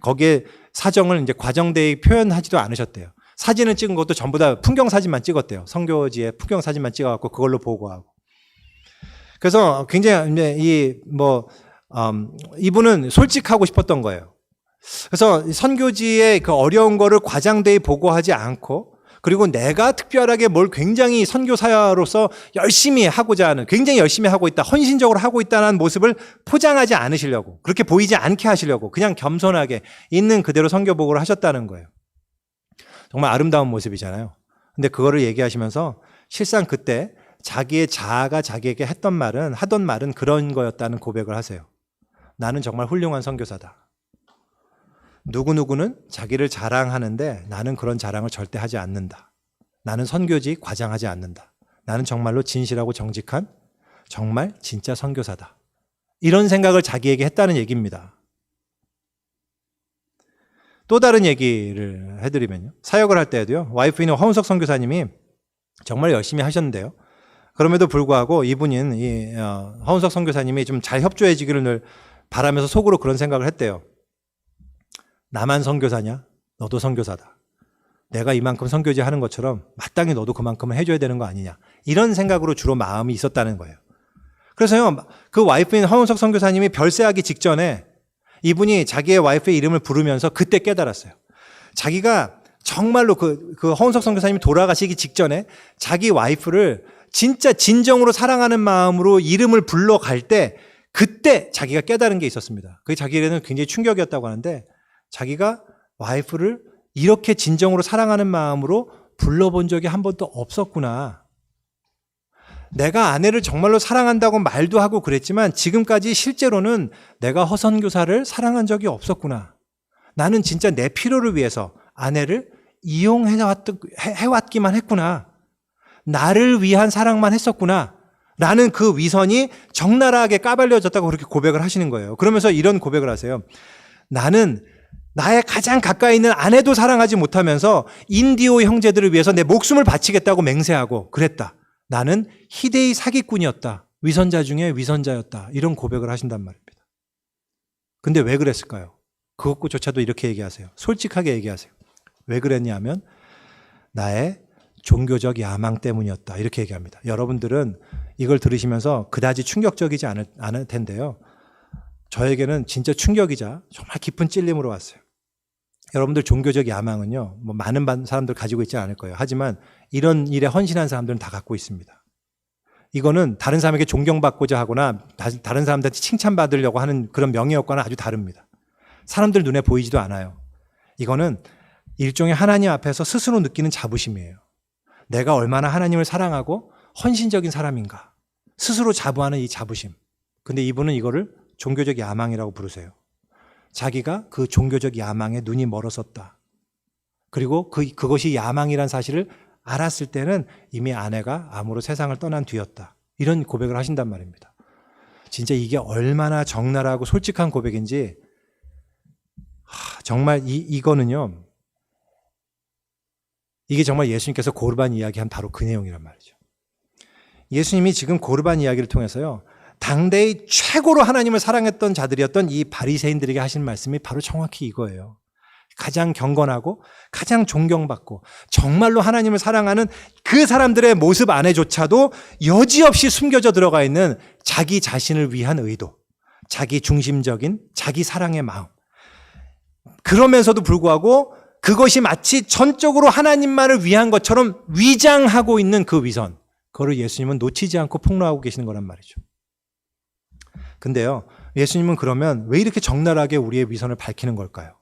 거기에 사정을 이제 과정되게 표현하지도 않으셨대요. 사진을 찍은 것도 전부 다 풍경 사진만 찍었대요. 선교지에 풍경 사진만 찍어갖고 그걸로 보고하고. 그래서 굉장히 이분은 솔직하고 싶었던 거예요. 그래서 선교지의 그 어려운 거를 과장되이 보고하지 않고, 그리고 내가 특별하게 뭘 굉장히 선교사로서 열심히 하고자 하는, 굉장히 열심히 하고 있다, 헌신적으로 하고 있다는 모습을 포장하지 않으시려고, 그렇게 보이지 않게 하시려고 그냥 겸손하게 있는 그대로 선교 보고를 하셨다는 거예요. 정말 아름다운 모습이잖아요. 근데 그거를 얘기하시면서 실상 그때 자기의 자아가 자기에게 하던 말은 그런 거였다는 고백을 하세요. 나는 정말 훌륭한 선교사다. 누구누구는 자기를 자랑하는데 나는 그런 자랑을 절대 하지 않는다. 나는 선교지 과장하지 않는다. 나는 정말로 진실하고 정직한 정말 진짜 선교사다. 이런 생각을 자기에게 했다는 얘기입니다. 또 다른 얘기를 해드리면요, 사역을 할 때에도요, 와이프인 허운석 선교사님이 정말 열심히 하셨는데요, 그럼에도 불구하고 이분인 허운석 선교사님이 좀 잘 협조해지기를 늘 바라면서 속으로 그런 생각을 했대요. 나만 선교사냐? 너도 선교사다. 내가 이만큼 선교지 하는 것처럼 마땅히 너도 그만큼은 해줘야 되는 거 아니냐, 이런 생각으로 주로 마음이 있었다는 거예요. 그래서요, 그 와이프인 허운석 선교사님이 별세하기 직전에 이분이 자기의 와이프의 이름을 부르면서 그때 깨달았어요. 자기가 정말로 그 허운석 선교사님이 돌아가시기 직전에 자기 와이프를 진짜 진정으로 사랑하는 마음으로 이름을 불러갈 때 그때 자기가 깨달은 게 있었습니다. 그게 자기에게는 굉장히 충격이었다고 하는데, 자기가 와이프를 이렇게 진정으로 사랑하는 마음으로 불러본 적이 한 번도 없었구나. 내가 아내를 정말로 사랑한다고 말도 하고 그랬지만 지금까지 실제로는 내가 허선교사를 사랑한 적이 없었구나. 나는 진짜 내 필요를 위해서 아내를 이용해왔기만 했구나. 나를 위한 사랑만 했었구나. 라는 그 위선이 적나라하게 까발려졌다고 그렇게 고백을 하시는 거예요. 그러면서 이런 고백을 하세요. 나는 나의 가장 가까이 있는 아내도 사랑하지 못하면서 인디오 형제들을 위해서 내 목숨을 바치겠다고 맹세하고 그랬다. 나는 희대의 사기꾼이었다. 위선자 중에 위선자였다. 이런 고백을 하신단 말입니다. 근데 왜 그랬을까요? 그것조차도 이렇게 얘기하세요. 솔직하게 얘기하세요. 왜 그랬냐면 나의 종교적 야망 때문이었다. 이렇게 얘기합니다. 여러분들은 이걸 들으시면서 그다지 충격적이지 않을 텐데요. 저에게는 진짜 충격이자 정말 깊은 찔림으로 왔어요. 여러분들 종교적 야망은요, 뭐 많은 사람들 가지고 있지 않을 거예요. 하지만 이런 일에 헌신한 사람들은 다 갖고 있습니다. 이거는 다른 사람에게 존경받고자 하거나 다른 사람들한테 칭찬받으려고 하는 그런 명예욕과는 아주 다릅니다. 사람들 눈에 보이지도 않아요. 이거는 일종의 하나님 앞에서 스스로 느끼는 자부심이에요. 내가 얼마나 하나님을 사랑하고 헌신적인 사람인가. 스스로 자부하는 이 자부심. 근데 이분은 이거를 종교적 야망이라고 부르세요. 자기가 그 종교적 야망에 눈이 멀어섰다. 그리고 그것이 야망이란 사실을 알았을 때는 이미 아내가 암으로 세상을 떠난 뒤였다. 이런 고백을 하신단 말입니다. 진짜 이게 얼마나 적나라하고 솔직한 고백인지 정말 이거는요. 이게 정말 예수님께서 고르반 이야기한 바로 그 내용이란 말이죠. 예수님이 지금 고르반 이야기를 통해서요. 당대의 최고로 하나님을 사랑했던 자들이었던 이 바리새인들에게 하신 말씀이 바로 정확히 이거예요. 가장 경건하고 가장 존경받고 정말로 하나님을 사랑하는 그 사람들의 모습 안에조차도 여지없이 숨겨져 들어가 있는 자기 자신을 위한 의도, 자기 중심적인 자기 사랑의 마음. 그러면서도 불구하고 그것이 마치 전적으로 하나님만을 위한 것처럼 위장하고 있는 그 위선, 그거를 예수님은 놓치지 않고 폭로하고 계시는 거란 말이죠. 근데요, 예수님은 그러면 왜 이렇게 적나라하게 우리의 위선을 밝히는 걸까요?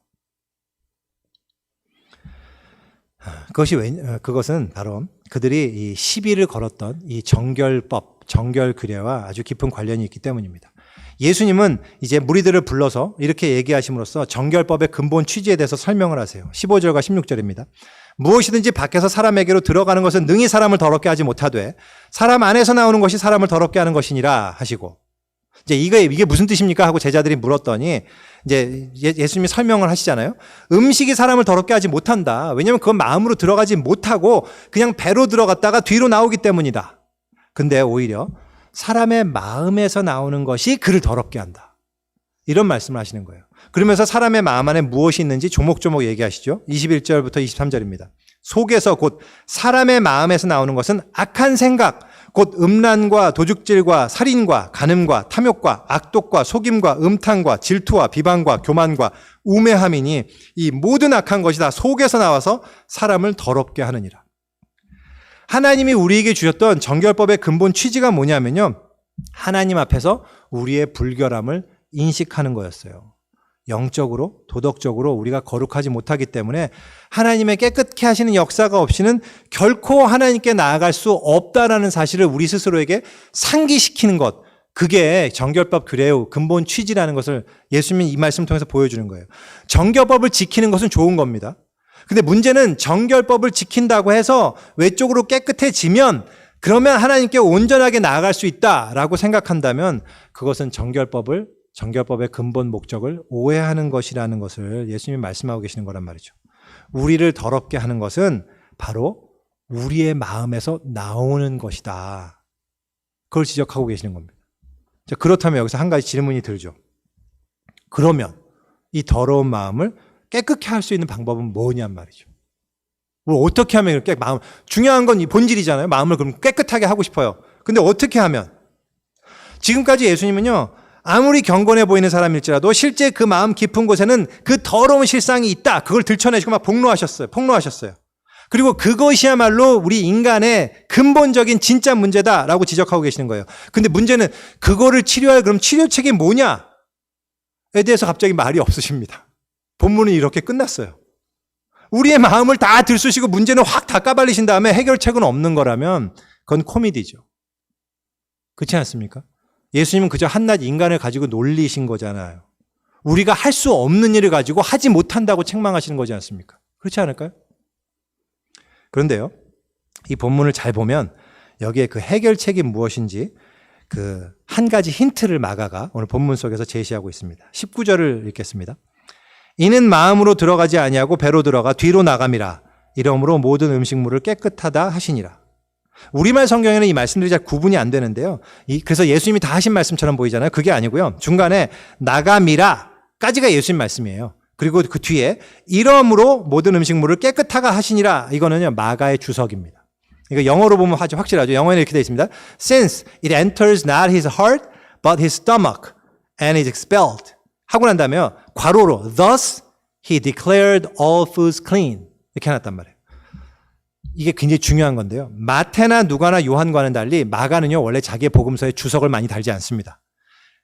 그것은 바로 그들이 이 시비를 걸었던 이 정결법, 정결규례와 아주 깊은 관련이 있기 때문입니다. 예수님은 이제 무리들을 불러서 이렇게 얘기하심으로써 정결법의 근본 취지에 대해서 설명을 하세요. 15절과 16절입니다. 무엇이든지 밖에서 사람에게로 들어가는 것은 능히 사람을 더럽게 하지 못하되 사람 안에서 나오는 것이 사람을 더럽게 하는 것이니라 하시고, 이제 이게 무슨 뜻입니까? 하고 제자들이 물었더니 이제 예수님이 설명을 하시잖아요. 음식이 사람을 더럽게 하지 못한다. 왜냐하면 그건 마음으로 들어가지 못하고 그냥 배로 들어갔다가 뒤로 나오기 때문이다. 근데 오히려 사람의 마음에서 나오는 것이 그를 더럽게 한다. 이런 말씀을 하시는 거예요. 그러면서 사람의 마음 안에 무엇이 있는지 조목조목 얘기하시죠. 21절부터 23절입니다. 속에서 곧 사람의 마음에서 나오는 것은 악한 생각, 곧 음란과 도둑질과 살인과 간음과 탐욕과 악독과 속임과 음탕과 질투와 비방과 교만과 우매함이니 이 모든 악한 것이 다 속에서 나와서 사람을 더럽게 하느니라. 하나님이 우리에게 주셨던 정결법의 근본 취지가 뭐냐면요. 하나님 앞에서 우리의 불결함을 인식하는 거였어요. 영적으로, 도덕적으로 우리가 거룩하지 못하기 때문에 하나님의 깨끗게 하시는 역사가 없이는 결코 하나님께 나아갈 수 없다라는 사실을 우리 스스로에게 상기시키는 것, 그게 정결법 규례의 근본 취지라는 것을 예수님이 이 말씀을 통해서 보여주는 거예요. 정결법을 지키는 것은 좋은 겁니다. 근데 문제는 정결법을 지킨다고 해서 외적으로 깨끗해지면 그러면 하나님께 온전하게 나아갈 수 있다라고 생각한다면 그것은 정결법의 근본 목적을 오해하는 것이라는 것을 예수님이 말씀하고 계시는 거란 말이죠. 우리를 더럽게 하는 것은 바로 우리의 마음에서 나오는 것이다. 그걸 지적하고 계시는 겁니다. 자, 그렇다면 여기서 한 가지 질문이 들죠. 그러면 이 더러운 마음을 깨끗게 할 수 있는 방법은 뭐냔 말이죠. 어떻게 하면 이렇게 중요한 건 이 본질이잖아요. 마음을 그럼 깨끗하게 하고 싶어요. 근데 어떻게 하면? 지금까지 예수님은요, 아무리 경건해 보이는 사람일지라도 실제 그 마음 깊은 곳에는 그 더러운 실상이 있다. 그걸 들춰내시고 막 폭로하셨어요. 그리고 그것이야말로 우리 인간의 근본적인 진짜 문제다라고 지적하고 계시는 거예요. 근데 문제는 그거를 치료할 그럼 치료책이 뭐냐에 대해서 갑자기 말이 없으십니다. 본문은 이렇게 끝났어요. 우리의 마음을 다 들쑤시고 문제는 확 다 까발리신 다음에 해결책은 없는 거라면 그건 코미디죠. 그렇지 않습니까? 예수님은 그저 한낱 인간을 가지고 놀리신 거잖아요. 우리가 할 수 없는 일을 가지고 하지 못한다고 책망하시는 거지 않습니까? 그렇지 않을까요? 그런데요, 이 본문을 잘 보면 여기에 그 해결책이 무엇인지 그 한 가지 힌트를 마가가 오늘 본문 속에서 제시하고 있습니다. 19절을 읽겠습니다. 이는 마음으로 들어가지 아니하고 배로 들어가 뒤로 나감이라. 이러므로 모든 음식물을 깨끗하다 하시니라. 우리말 성경에는 이 말씀들이 잘 구분이 안 되는데요. 그래서 예수님이 다 하신 말씀처럼 보이잖아요. 그게 아니고요. 중간에 나감이라 까지가 예수님 말씀이에요. 그리고 그 뒤에 이러므로 모든 음식물을 깨끗하게 하시니라. 이거는요, 마가의 주석입니다. 이거 영어로 보면 아주 확실하죠. 영어에는 이렇게 되어 있습니다. Since it enters not his heart, but his stomach, and is expelled. 하고 난 다음에 괄호로 Thus he declared all foods clean. 이렇게 해놨단 말이에요. 이게 굉장히 중요한 건데요. 마태나 누가나 요한과는 달리 마가는요, 원래 자기의 복음서에 주석을 많이 달지 않습니다.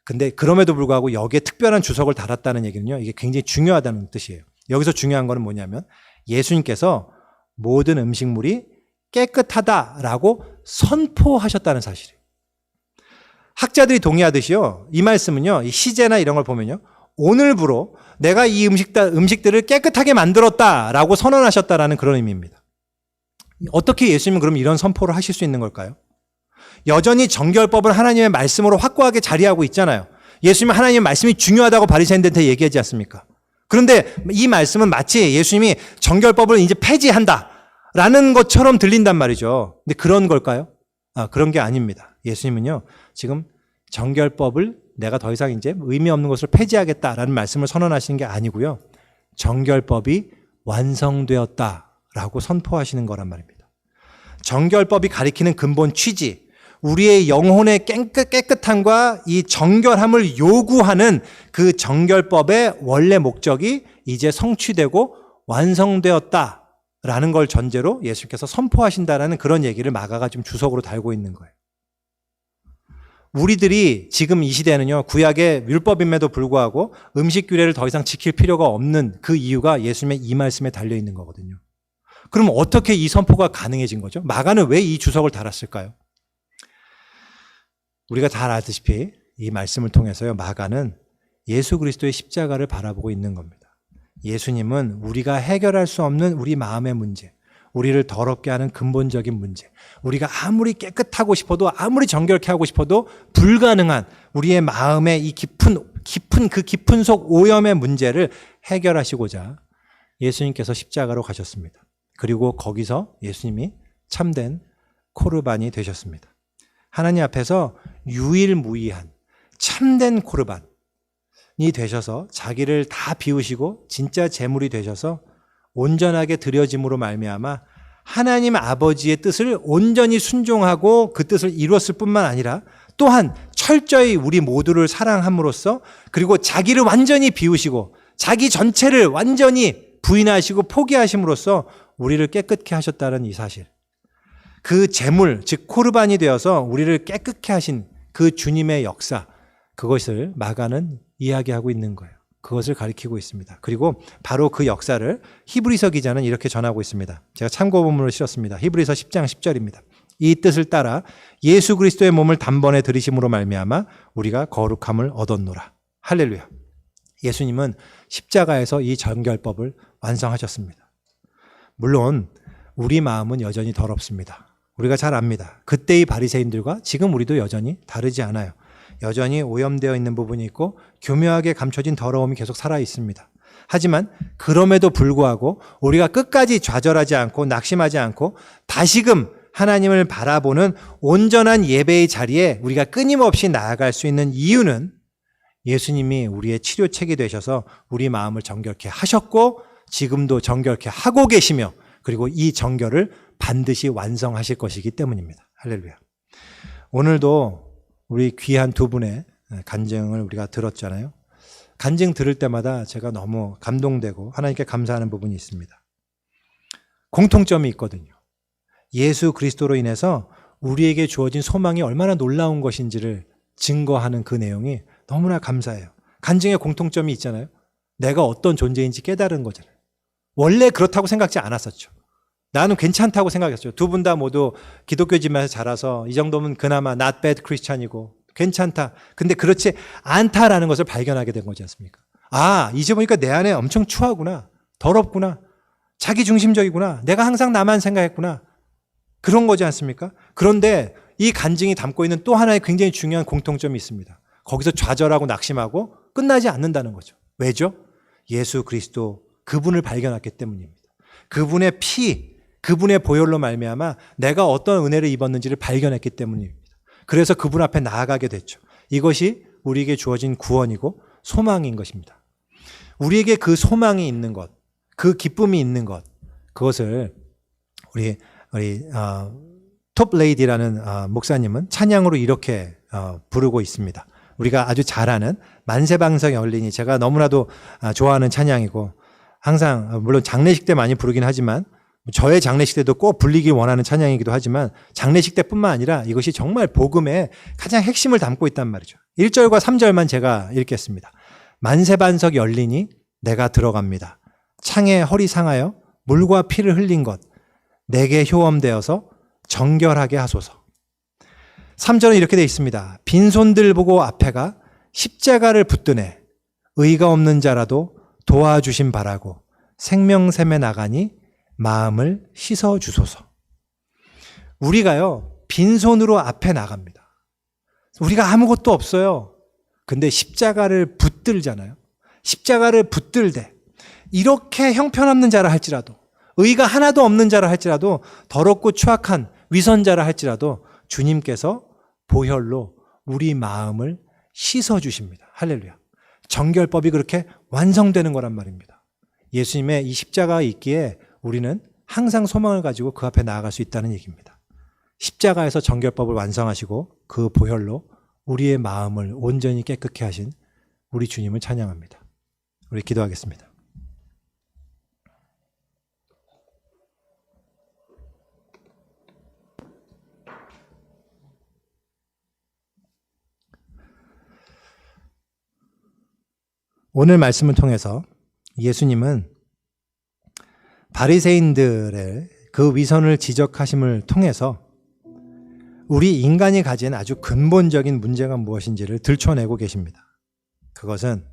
근데 그럼에도 불구하고 여기에 특별한 주석을 달았다는 얘기는요, 이게 굉장히 중요하다는 뜻이에요. 여기서 중요한 거는 뭐냐면 예수님께서 모든 음식물이 깨끗하다라고 선포하셨다는 사실이에요. 학자들이 동의하듯이요, 이 말씀은요, 이 시제나 이런 걸 보면요, 오늘부로 내가 이 음식들을 깨끗하게 만들었다라고 선언하셨다라는 그런 의미입니다. 어떻게 예수님은 그럼 이런 선포를 하실 수 있는 걸까요? 여전히 정결법은 하나님의 말씀으로 확고하게 자리하고 있잖아요. 예수님은 하나님의 말씀이 중요하다고 바리새인들한테 얘기하지 않습니까? 그런데 이 말씀은 마치 예수님이 정결법을 이제 폐지한다라는 것처럼 들린단 말이죠. 근데 그런 걸까요? 그런 게 아닙니다. 예수님은요, 지금 정결법을 내가 더 이상 이제 의미 없는 것을 폐지하겠다라는 말씀을 선언하시는 게 아니고요. 정결법이 완성되었다라고 선포하시는 거란 말입니다. 정결법이 가리키는 근본 취지, 우리의 영혼의 깨끗함과 이 정결함을 요구하는 그 정결법의 원래 목적이 이제 성취되고 완성되었다라는 걸 전제로 예수님께서 선포하신다라는 그런 얘기를 마가가 좀 주석으로 달고 있는 거예요. 우리들이 지금 이 시대는요, 구약의 율법임에도 불구하고 음식 규례를 더 이상 지킬 필요가 없는 그 이유가 예수님의 이 말씀에 달려 있는 거거든요. 그럼 어떻게 이 선포가 가능해진 거죠? 마가는 왜 이 주석을 달았을까요? 우리가 잘 알다시피 이 말씀을 통해서요, 마가는 예수 그리스도의 십자가를 바라보고 있는 겁니다. 예수님은 우리가 해결할 수 없는 우리 마음의 문제, 우리를 더럽게 하는 근본적인 문제, 우리가 아무리 깨끗하고 싶어도, 아무리 정결케 하고 싶어도 불가능한 우리의 마음의 이 깊은 속 오염의 문제를 해결하시고자 예수님께서 십자가로 가셨습니다. 그리고 거기서 예수님이 참된 코르반이 되셨습니다. 하나님 앞에서 유일무이한 참된 코르반이 되셔서 자기를 다 비우시고 진짜 제물이 되셔서 온전하게 드려짐으로 말미암아 하나님 아버지의 뜻을 온전히 순종하고 그 뜻을 이루었을 뿐만 아니라 또한 철저히 우리 모두를 사랑함으로써, 그리고 자기를 완전히 비우시고 자기 전체를 완전히 부인하시고 포기하심으로써 우리를 깨끗게 하셨다는 이 사실, 그 제물, 즉 코르반이 되어서 우리를 깨끗게 하신 그 주님의 역사, 그것을 마가는 이야기하고 있는 거예요. 그것을 가리키고 있습니다. 그리고 바로 그 역사를 히브리서 기자는 이렇게 전하고 있습니다. 제가 참고본문을 실었습니다. 히브리서 10장 10절입니다. 이 뜻을 따라 예수 그리스도의 몸을 단번에 들이심으로 말미암아 우리가 거룩함을 얻었노라. 할렐루야. 예수님은 십자가에서 이 정결법을 완성하셨습니다. 물론 우리 마음은 여전히 더럽습니다. 우리가 잘 압니다. 그때의 바리새인들과 지금 우리도 여전히 다르지 않아요. 여전히 오염되어 있는 부분이 있고 교묘하게 감춰진 더러움이 계속 살아 있습니다. 하지만 그럼에도 불구하고 우리가 끝까지 좌절하지 않고 낙심하지 않고 다시금 하나님을 바라보는 온전한 예배의 자리에 우리가 끊임없이 나아갈 수 있는 이유는 예수님이 우리의 치료책이 되셔서 우리 마음을 정결케 하셨고 지금도 정결케 하고 계시며, 그리고 이 정결을 반드시 완성하실 것이기 때문입니다. 할렐루야. 오늘도 우리 귀한 두 분의 간증을 우리가 들었잖아요. 간증 들을 때마다 제가 너무 감동되고 하나님께 감사하는 부분이 있습니다. 공통점이 있거든요. 예수 그리스도로 인해서 우리에게 주어진 소망이 얼마나 놀라운 것인지를 증거하는 그 내용이 너무나 감사해요. 간증에 공통점이 있잖아요. 내가 어떤 존재인지 깨달은 거잖아요. 원래 그렇다고 생각지 않았었죠. 나는 괜찮다고 생각했죠. 두 분 다 모두 기독교 집안에서 자라서 이 정도면 그나마 not bad 크리스찬이고 괜찮다. 근데 그렇지 않다라는 것을 발견하게 된 거지 않습니까? 아, 이제 보니까 내 안에 엄청 추하구나. 더럽구나. 자기중심적이구나. 내가 항상 나만 생각했구나. 그런 거지 않습니까? 그런데 이 간증이 담고 있는 또 하나의 굉장히 중요한 공통점이 있습니다. 거기서 좌절하고 낙심하고 끝나지 않는다는 거죠. 왜죠? 예수 그리스도 그분을 발견했기 때문입니다. 그분의 피, 그분의 보혈로 말미암아 내가 어떤 은혜를 입었는지를 발견했기 때문입니다. 그래서 그분 앞에 나아가게 됐죠. 이것이 우리에게 주어진 구원이고 소망인 것입니다. 우리에게 그 소망이 있는 것, 그 기쁨이 있는 것, 그것을 우리 톱 레이디라는 목사님은 찬양으로 이렇게 부르고 있습니다. 우리가 아주 잘 아는 만세방석 열리니, 제가 너무나도 좋아하는 찬양이고, 항상 물론 장례식 때 많이 부르긴 하지만, 저의 장례식 때도 꼭 불리길 원하는 찬양이기도 하지만, 장례식 때뿐만 아니라 이것이 정말 복음의 가장 핵심을 담고 있단 말이죠. 1절과 3절만 제가 읽겠습니다. 만세반석 열리니 내가 들어갑니다. 창에 허리 상하여 물과 피를 흘린 것 내게 효험되어서 정결하게 하소서. 3절은 이렇게 되어 있습니다. 빈손들 보고 앞에가 십자가를 붙드네. 의가 없는 자라도 도와주심 바라고 생명샘에 나가니 마음을 씻어주소서. 우리가요, 빈손으로 앞에 나갑니다. 우리가 아무것도 없어요. 근데 십자가를 붙들잖아요. 십자가를 붙들되 이렇게 형편없는 자라 할지라도, 의가 하나도 없는 자라 할지라도, 더럽고 추악한 위선자라 할지라도 주님께서 보혈로 우리 마음을 씻어주십니다. 할렐루야. 정결법이 그렇게 완성되는 거란 말입니다. 예수님의 이 십자가가 있기에 우리는 항상 소망을 가지고 그 앞에 나아갈 수 있다는 얘기입니다. 십자가에서 정결법을 완성하시고 그 보혈로 우리의 마음을 온전히 깨끗게 하신 우리 주님을 찬양합니다. 우리 기도하겠습니다. 오늘 말씀을 통해서 예수님은 바리새인들의 그 위선을 지적하심을 통해서 우리 인간이 가진 아주 근본적인 문제가 무엇인지를 들춰내고 계십니다. 그것은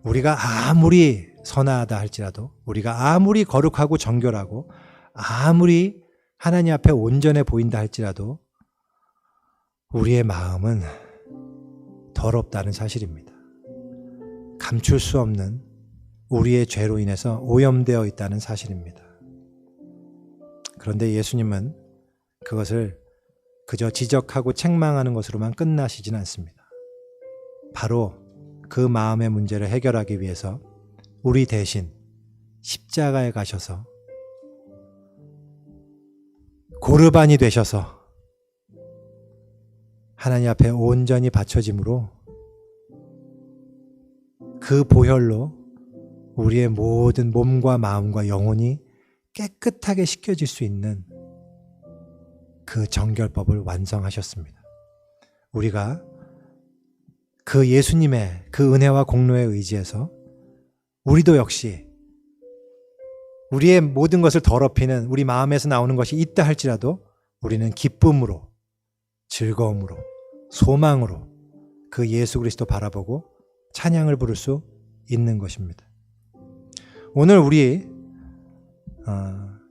우리가 아무리 선하다 할지라도, 우리가 아무리 거룩하고 정결하고, 아무리 하나님 앞에 온전해 보인다 할지라도 우리의 마음은 더럽다는 사실입니다. 감출 수 없는 우리의 죄로 인해서 오염되어 있다는 사실입니다. 그런데 예수님은 그것을 그저 지적하고 책망하는 것으로만 끝나시진 않습니다. 바로 그 마음의 문제를 해결하기 위해서 우리 대신 십자가에 가셔서 고르반이 되셔서 하나님 앞에 온전히 바쳐짐으로 그 보혈로 우리의 모든 몸과 마음과 영혼이 깨끗하게 씻겨질 수 있는 그 정결법을 완성하셨습니다. 우리가 그 예수님의 그 은혜와 공로에 의지해서 우리도 역시 우리의 모든 것을 더럽히는 우리 마음에서 나오는 것이 있다 할지라도 우리는 기쁨으로, 즐거움으로, 소망으로 그 예수 그리스도 바라보고 찬양을 부를 수 있는 것입니다. 오늘 우리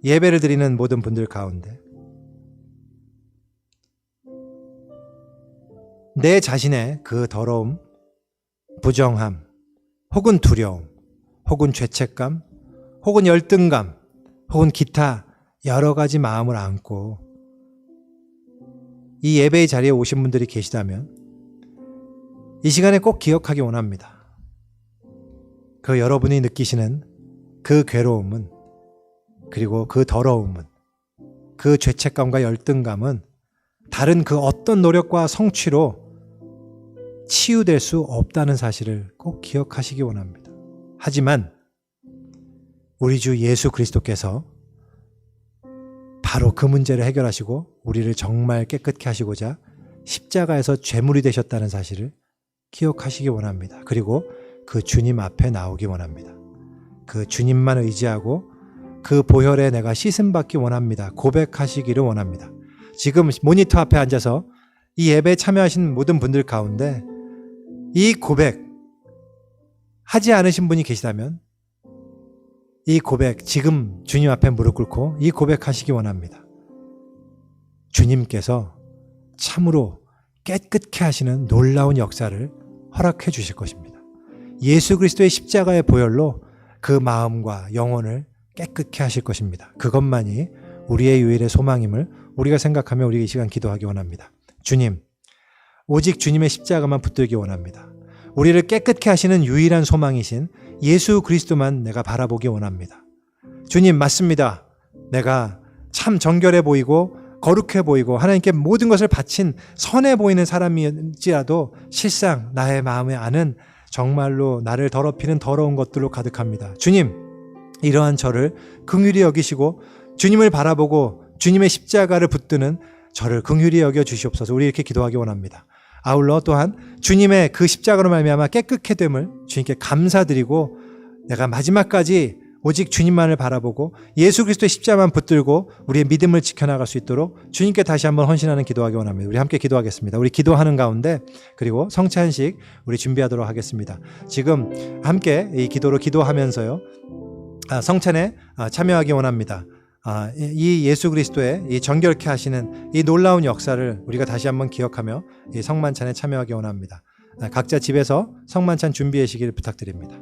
예배를 드리는 모든 분들 가운데 내 자신의 그 더러움, 부정함, 혹은 두려움, 혹은 죄책감, 혹은 열등감, 혹은 기타 여러 가지 마음을 안고 이 예배의 자리에 오신 분들이 계시다면 이 시간에 꼭 기억하기 원합니다. 그 여러분이 느끼시는 그 괴로움은, 그리고 그 더러움은, 그 죄책감과 열등감은 다른 그 어떤 노력과 성취로 치유될 수 없다는 사실을 꼭 기억하시기 원합니다. 하지만 우리 주 예수 그리스도께서 바로 그 문제를 해결하시고 우리를 정말 깨끗게 하시고자 십자가에서 죄물이 되셨다는 사실을 기억하시기 원합니다. 그리고 그 주님 앞에 나오기 원합니다. 그 주님만 의지하고 그 보혈에 내가 씻음받기 원합니다. 고백하시기를 원합니다. 지금 모니터 앞에 앉아서 이 예배에 참여하신 모든 분들 가운데 이 고백 하지 않으신 분이 계시다면 이 고백 지금 주님 앞에 무릎 꿇고 이 고백하시기 원합니다. 주님께서 참으로 깨끗게 하시는 놀라운 역사를 허락해 주실 것입니다. 예수 그리스도의 십자가의 보혈로 그 마음과 영혼을 깨끗게 하실 것입니다. 그것만이 우리의 유일의 소망임을 우리가 생각하며 우리 이 시간 기도하기 원합니다. 주님, 오직 주님의 십자가만 붙들기 원합니다. 우리를 깨끗게 하시는 유일한 소망이신 예수 그리스도만 내가 바라보기 원합니다. 주님, 맞습니다. 내가 참 정결해 보이고 거룩해 보이고 하나님께 모든 것을 바친 선해 보이는 사람일지라도 실상 나의 마음의 안은 정말로 나를 더럽히는 더러운 것들로 가득합니다. 주님, 이러한 저를 긍휼히 여기시고 주님을 바라보고 주님의 십자가를 붙드는 저를 긍휼히 여겨 주시옵소서. 우리 이렇게 기도하기 원합니다. 아울러 또한 주님의 그 십자가로 말미암아 깨끗게 됨을 주님께 감사드리고 내가 마지막까지 오직 주님만을 바라보고 예수 그리스도의 십자가만 붙들고 우리의 믿음을 지켜나갈 수 있도록 주님께 다시 한번 헌신하는 기도하기 원합니다. 우리 함께 기도하겠습니다. 우리 기도하는 가운데 그리고 성찬식 우리 준비하도록 하겠습니다. 지금 함께 이 기도로 기도하면서요, 성찬에 참여하기 원합니다. 이 예수 그리스도의 이 정결케 하시는 이 놀라운 역사를 우리가 다시 한번 기억하며 이 성만찬에 참여하기 원합니다. 각자 집에서 성만찬 준비하시기를 부탁드립니다.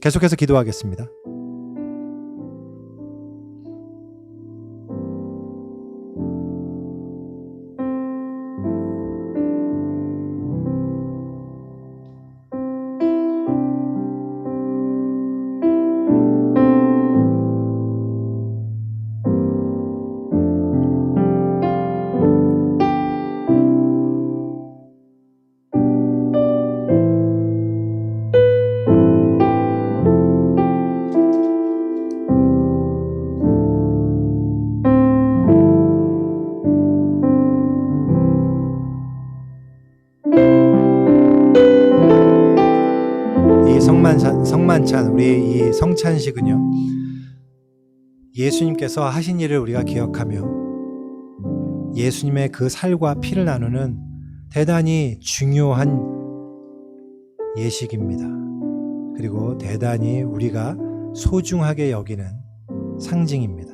계속해서 기도하겠습니다. 성만찬, 우리 이 성찬식은요, 예수님께서 하신 일을 우리가 기억하며 예수님의 그 살과 피를 나누는 대단히 중요한 예식입니다. 그리고 대단히 우리가 소중하게 여기는 상징입니다.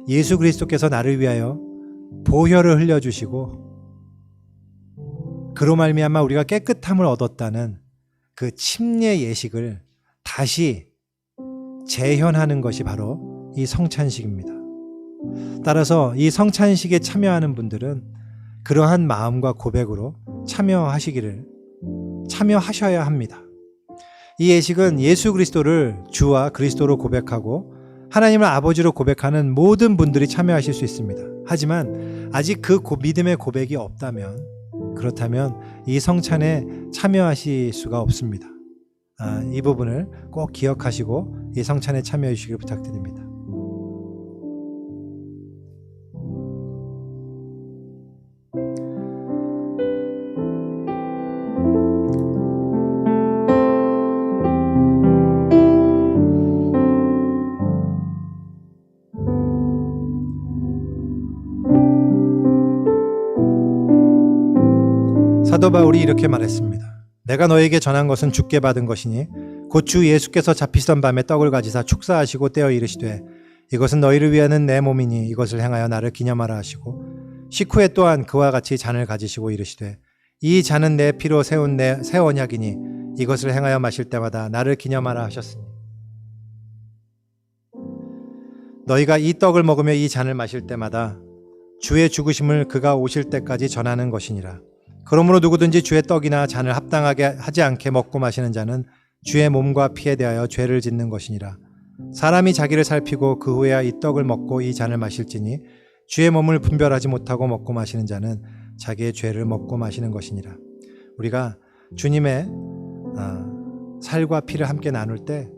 예수 그리스도께서 나를 위하여 보혈을 흘려주시고 그로 말미암아 우리가 깨끗함을 얻었다는 그 침례 예식을 다시 재현하는 것이 바로 이 성찬식입니다. 따라서 이 성찬식에 참여하는 분들은 그러한 마음과 고백으로 참여하셔야 합니다. 이 예식은 예수 그리스도를 주와 그리스도로 고백하고 하나님을 아버지로 고백하는 모든 분들이 참여하실 수 있습니다. 하지만 아직 그 믿음의 고백이 없다면, 그렇다면 이 성찬에 참여하실 수가 없습니다. 이 부분을 꼭 기억하시고 이 성찬에 참여해 주시길 부탁드립니다. 사도 바울이 이렇게 말했습니다. 내가 너에게 전한 것은 주께 받은 것이니 곧 주 예수께서 잡히시던 밤에 떡을 가지사 축사하시고 떼어 이르시되 이것은 너희를 위하는 내 몸이니 이것을 행하여 나를 기념하라 하시고 식후에 또한 그와 같이 잔을 가지시고 이르시되 이 잔은 내 피로 세운 내 새 언약이니 이것을 행하여 마실 때마다 나를 기념하라 하셨으니 너희가 이 떡을 먹으며 이 잔을 마실 때마다 주의 죽으심을 그가 오실 때까지 전하는 것이니라. 그러므로 누구든지 주의 떡이나 잔을 합당하게 하지 않게 먹고 마시는 자는 주의 몸과 피에 대하여 죄를 짓는 것이니라. 사람이 자기를 살피고 그 후에야 이 떡을 먹고 이 잔을 마실지니 주의 몸을 분별하지 못하고 먹고 마시는 자는 자기의 죄를 먹고 마시는 것이니라. 우리가 주님의 살과 피를 함께 나눌 때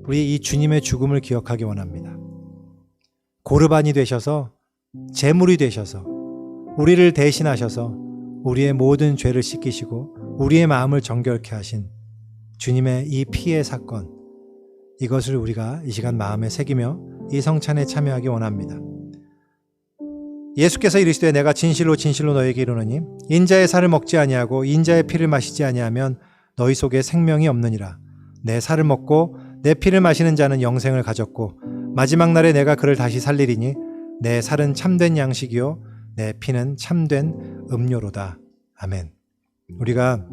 우리 이 주님의 죽음을 기억하기 원합니다. 고르반이 되셔서 제물이 되셔서 우리를 대신하셔서 우리의 모든 죄를 씻기시고 우리의 마음을 정결케 하신 주님의 이 피의 사건, 이것을 우리가 이 시간 마음에 새기며 이 성찬에 참여하기 원합니다. 예수께서 이르시되 내가 진실로 진실로 너에게 이르노니 인자의 살을 먹지 아니하고 인자의 피를 마시지 아니하면 너희 속에 생명이 없느니라. 내 살을 먹고 내 피를 마시는 자는 영생을 가졌고 마지막 날에 내가 그를 다시 살리리니 내 살은 참된 양식이요 내 피는 참된 음료로다. 아멘. 우리가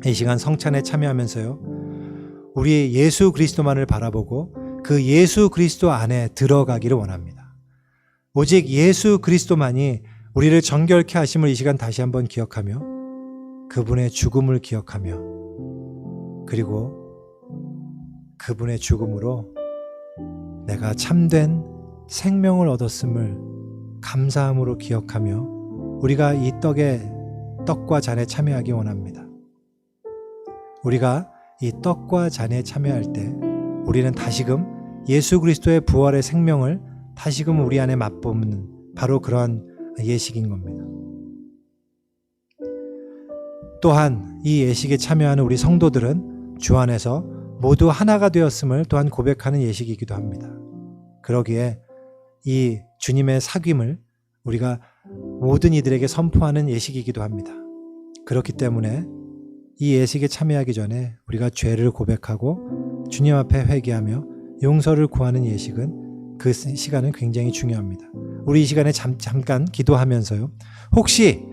이 시간 성찬에 참여하면서요, 우리 예수 그리스도만을 바라보고 그 예수 그리스도 안에 들어가기를 원합니다. 오직 예수 그리스도만이 우리를 정결케 하심을 이 시간 다시 한번 기억하며 그분의 죽음을 기억하며 그리고 그분의 죽음으로 내가 참된 생명을 얻었음을 감사함으로 기억하며 우리가 이 떡과 잔에 참여하기 원합니다. 우리가 이 떡과 잔에 참여할 때 우리는 다시금 예수 그리스도의 부활의 생명을 다시금 우리 안에 맛보는 바로 그러한 예식인 겁니다. 또한 이 예식에 참여하는 우리 성도들은 주 안에서 모두 하나가 되었음을 또한 고백하는 예식이기도 합니다. 그러기에 이 주님의 사귐을 우리가 모든 이들에게 선포하는 예식이기도 합니다. 그렇기 때문에 이 예식에 참여하기 전에 우리가 죄를 고백하고 주님 앞에 회개하며 용서를 구하는 예식은 그 시간은 굉장히 중요합니다. 우리 이 시간에 잠깐 기도하면서요. 혹시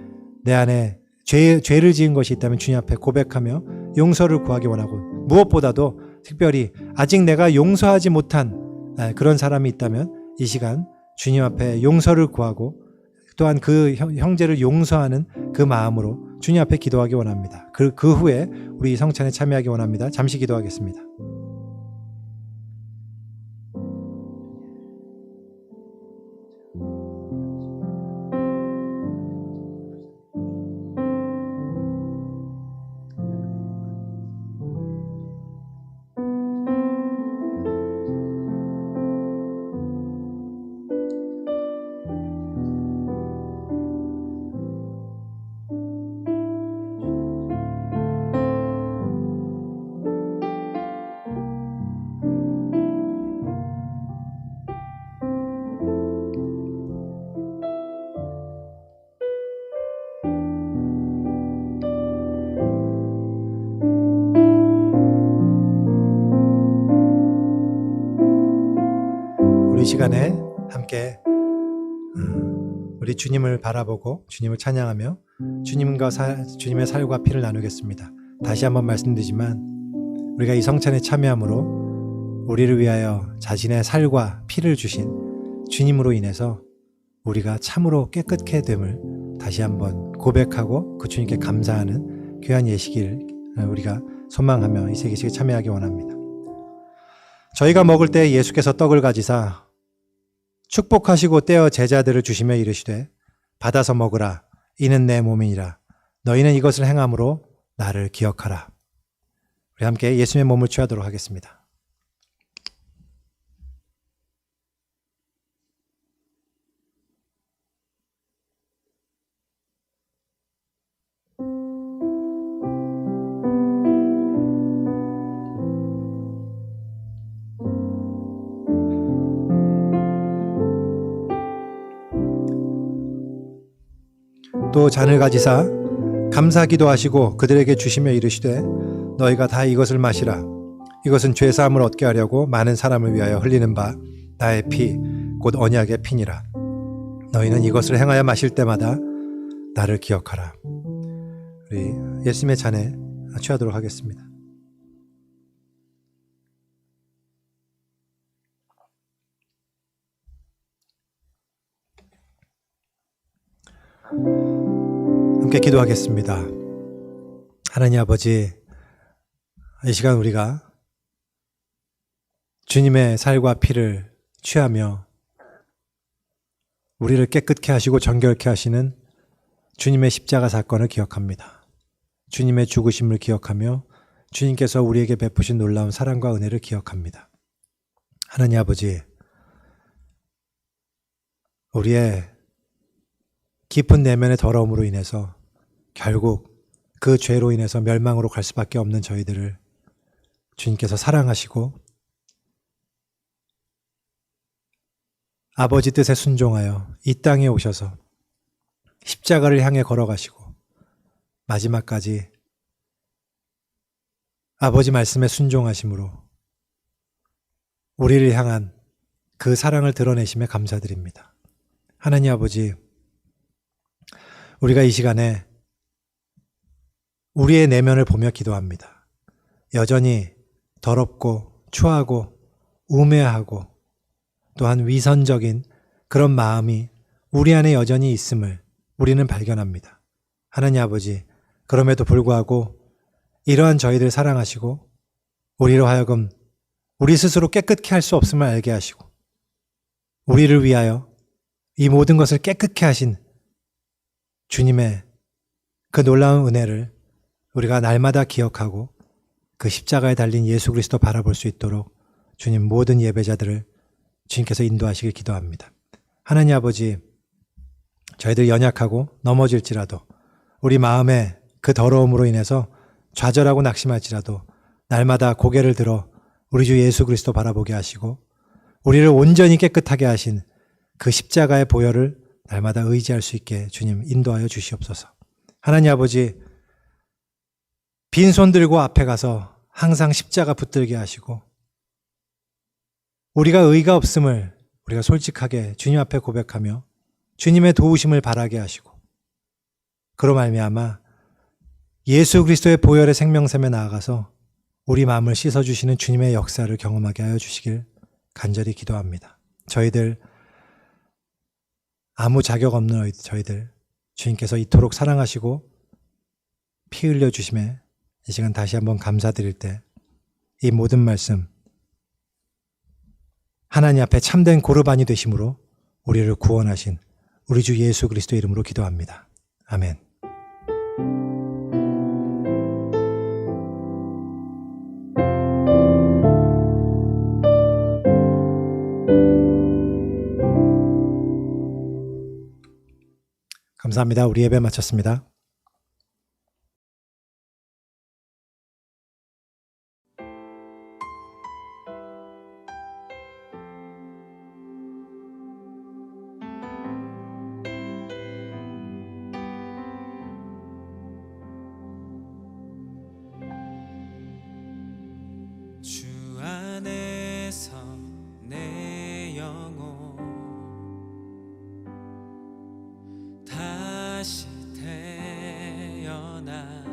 내 안에 죄를 지은 것이 있다면 주님 앞에 고백하며 용서를 구하기 원하고, 무엇보다도 특별히 아직 내가 용서하지 못한 그런 사람이 있다면 이 시간 주님 앞에 용서를 구하고 또한 그 형제를 용서하는 그 마음으로 주님 앞에 기도하기 원합니다. 그 후에 우리 성찬에 참여하기 원합니다. 잠시 기도하겠습니다. 우리 시간에 함께 우리 주님을 바라보고 주님을 찬양하며 주님의 살과 피를 나누겠습니다. 다시 한번 말씀드리지만 우리가 이 성찬에 참여함으로 우리를 위하여 자신의 살과 피를 주신 주님으로 인해서 우리가 참으로 깨끗게 됨을 다시 한번 고백하고 그 주님께 감사하는 귀한 예식을 우리가 소망하며 이 세계식에 참여하기 원합니다. 저희가 먹을 때 예수께서 떡을 가지사 축복하시고 떼어 제자들을 주시며 이르시되 받아서 먹으라. 이는 내 몸이니라. 너희는 이것을 행함으로 나를 기억하라. 우리 함께 예수님의 몸을 취하도록 하겠습니다. 또 잔을 가지사 감사 기도하시고 그들에게 주시며 이르시되 너희가 다 이것을 마시라. 이것은 죄사함을 얻게 하려고 많은 사람을 위하여 흘리는 바 나의 피 곧 언약의 피니라. 너희는 이것을 행하여 마실 때마다 나를 기억하라. 우리 예수님의 잔에 취하도록 하겠습니다. 함께 기도하겠습니다. 하나님 아버지, 이 시간 우리가 주님의 살과 피를 취하며 우리를 깨끗게 하시고 정결케 하시는 주님의 십자가 사건을 기억합니다. 주님의 죽으심을 기억하며 주님께서 우리에게 베푸신 놀라운 사랑과 은혜를 기억합니다. 하나님 아버지, 우리의 깊은 내면의 더러움으로 인해서 결국 그 죄로 인해서 멸망으로 갈 수밖에 없는 저희들을 주님께서 사랑하시고 아버지 뜻에 순종하여 이 땅에 오셔서 십자가를 향해 걸어가시고 마지막까지 아버지 말씀에 순종하심으로 우리를 향한 그 사랑을 드러내심에 감사드립니다. 하나님 아버지, 우리가 이 시간에 우리의 내면을 보며 기도합니다. 여전히 더럽고 추하고 우매하고 또한 위선적인 그런 마음이 우리 안에 여전히 있음을 우리는 발견합니다. 하나님 아버지, 그럼에도 불구하고 이러한 저희들 사랑하시고 우리로 하여금 우리 스스로 깨끗게 할 수 없음을 알게 하시고 우리를 위하여 이 모든 것을 깨끗게 하신 주님의 그 놀라운 은혜를 우리가 날마다 기억하고 그 십자가에 달린 예수 그리스도 바라볼 수 있도록 주님 모든 예배자들을 주님께서 인도하시길 기도합니다. 하나님 아버지, 저희들 연약하고 넘어질지라도 우리 마음에 그 더러움으로 인해서 좌절하고 낙심할지라도 날마다 고개를 들어 우리 주 예수 그리스도 바라보게 하시고 우리를 온전히 깨끗하게 하신 그 십자가의 보혈을 날마다 의지할 수 있게 주님 인도하여 주시옵소서. 하나님 아버지, 빈손 들고 앞에 가서 항상 십자가 붙들게 하시고 우리가 의가 없음을 우리가 솔직하게 주님 앞에 고백하며 주님의 도우심을 바라게 하시고 그로 말미암아 예수 그리스도의 보혈의 생명샘에 나아가서 우리 마음을 씻어주시는 주님의 역사를 경험하게 하여 주시길 간절히 기도합니다. 저희들 아무 자격 없는 저희들 주님께서 이토록 사랑하시고 피 흘려 주심에 이 시간 다시 한번 감사드릴 때 이 모든 말씀 하나님 앞에 참된 고르반이 되심으로 우리를 구원하신 우리 주 예수 그리스도 이름으로 기도합니다. 아멘. 감사합니다. 우리 예배 마쳤습니다. 주 안에서 내 영혼 다시 태어나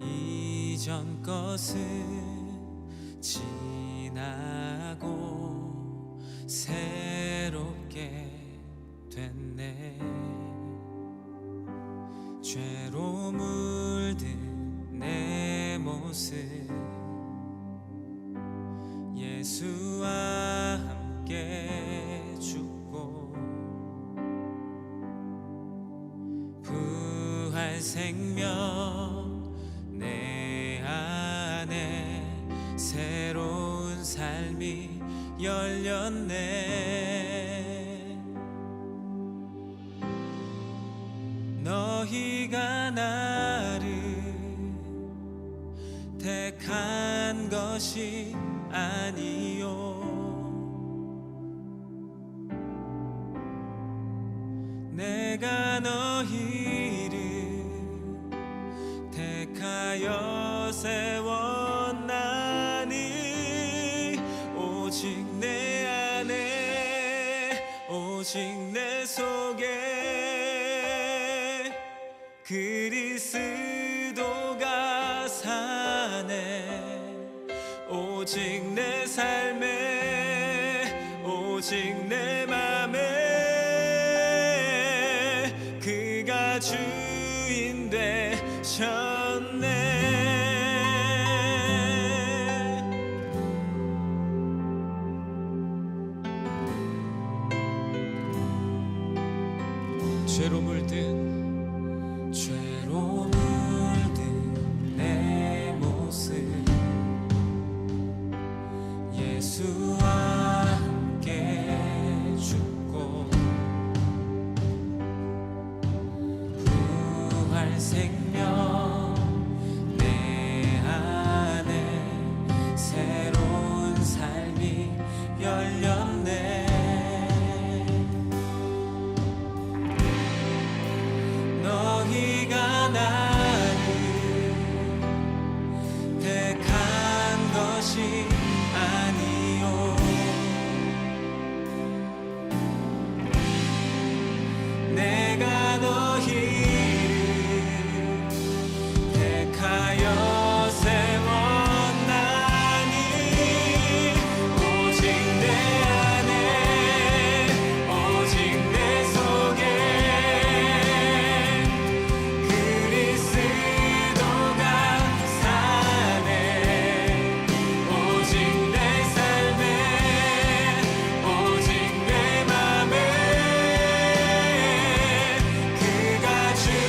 이전 것은 지나고 새롭게 됐네. 죄로 물든 내 모습 예수와 함께 죽고 부활 생명 내 안에 새로운 삶이 열렸네. 너희가 나를 택한 것이 아니요 내가 너희를 택하여 세웠나니 오직 내 안에 오직 내 속에 그리스도가 사네. 오직 내 삶에 오직 내 맘에 그가 주인 되셨네. 죄로 물든 내 모습 예수와 함께 죽고 부활 생명 내 안에 새로운 삶이 열렸네. 너희가 나를 택한 것이 아니요 내가 너희를 택하여 세웠나니 오직 내 안에 오직 내 속에 그리스도가 주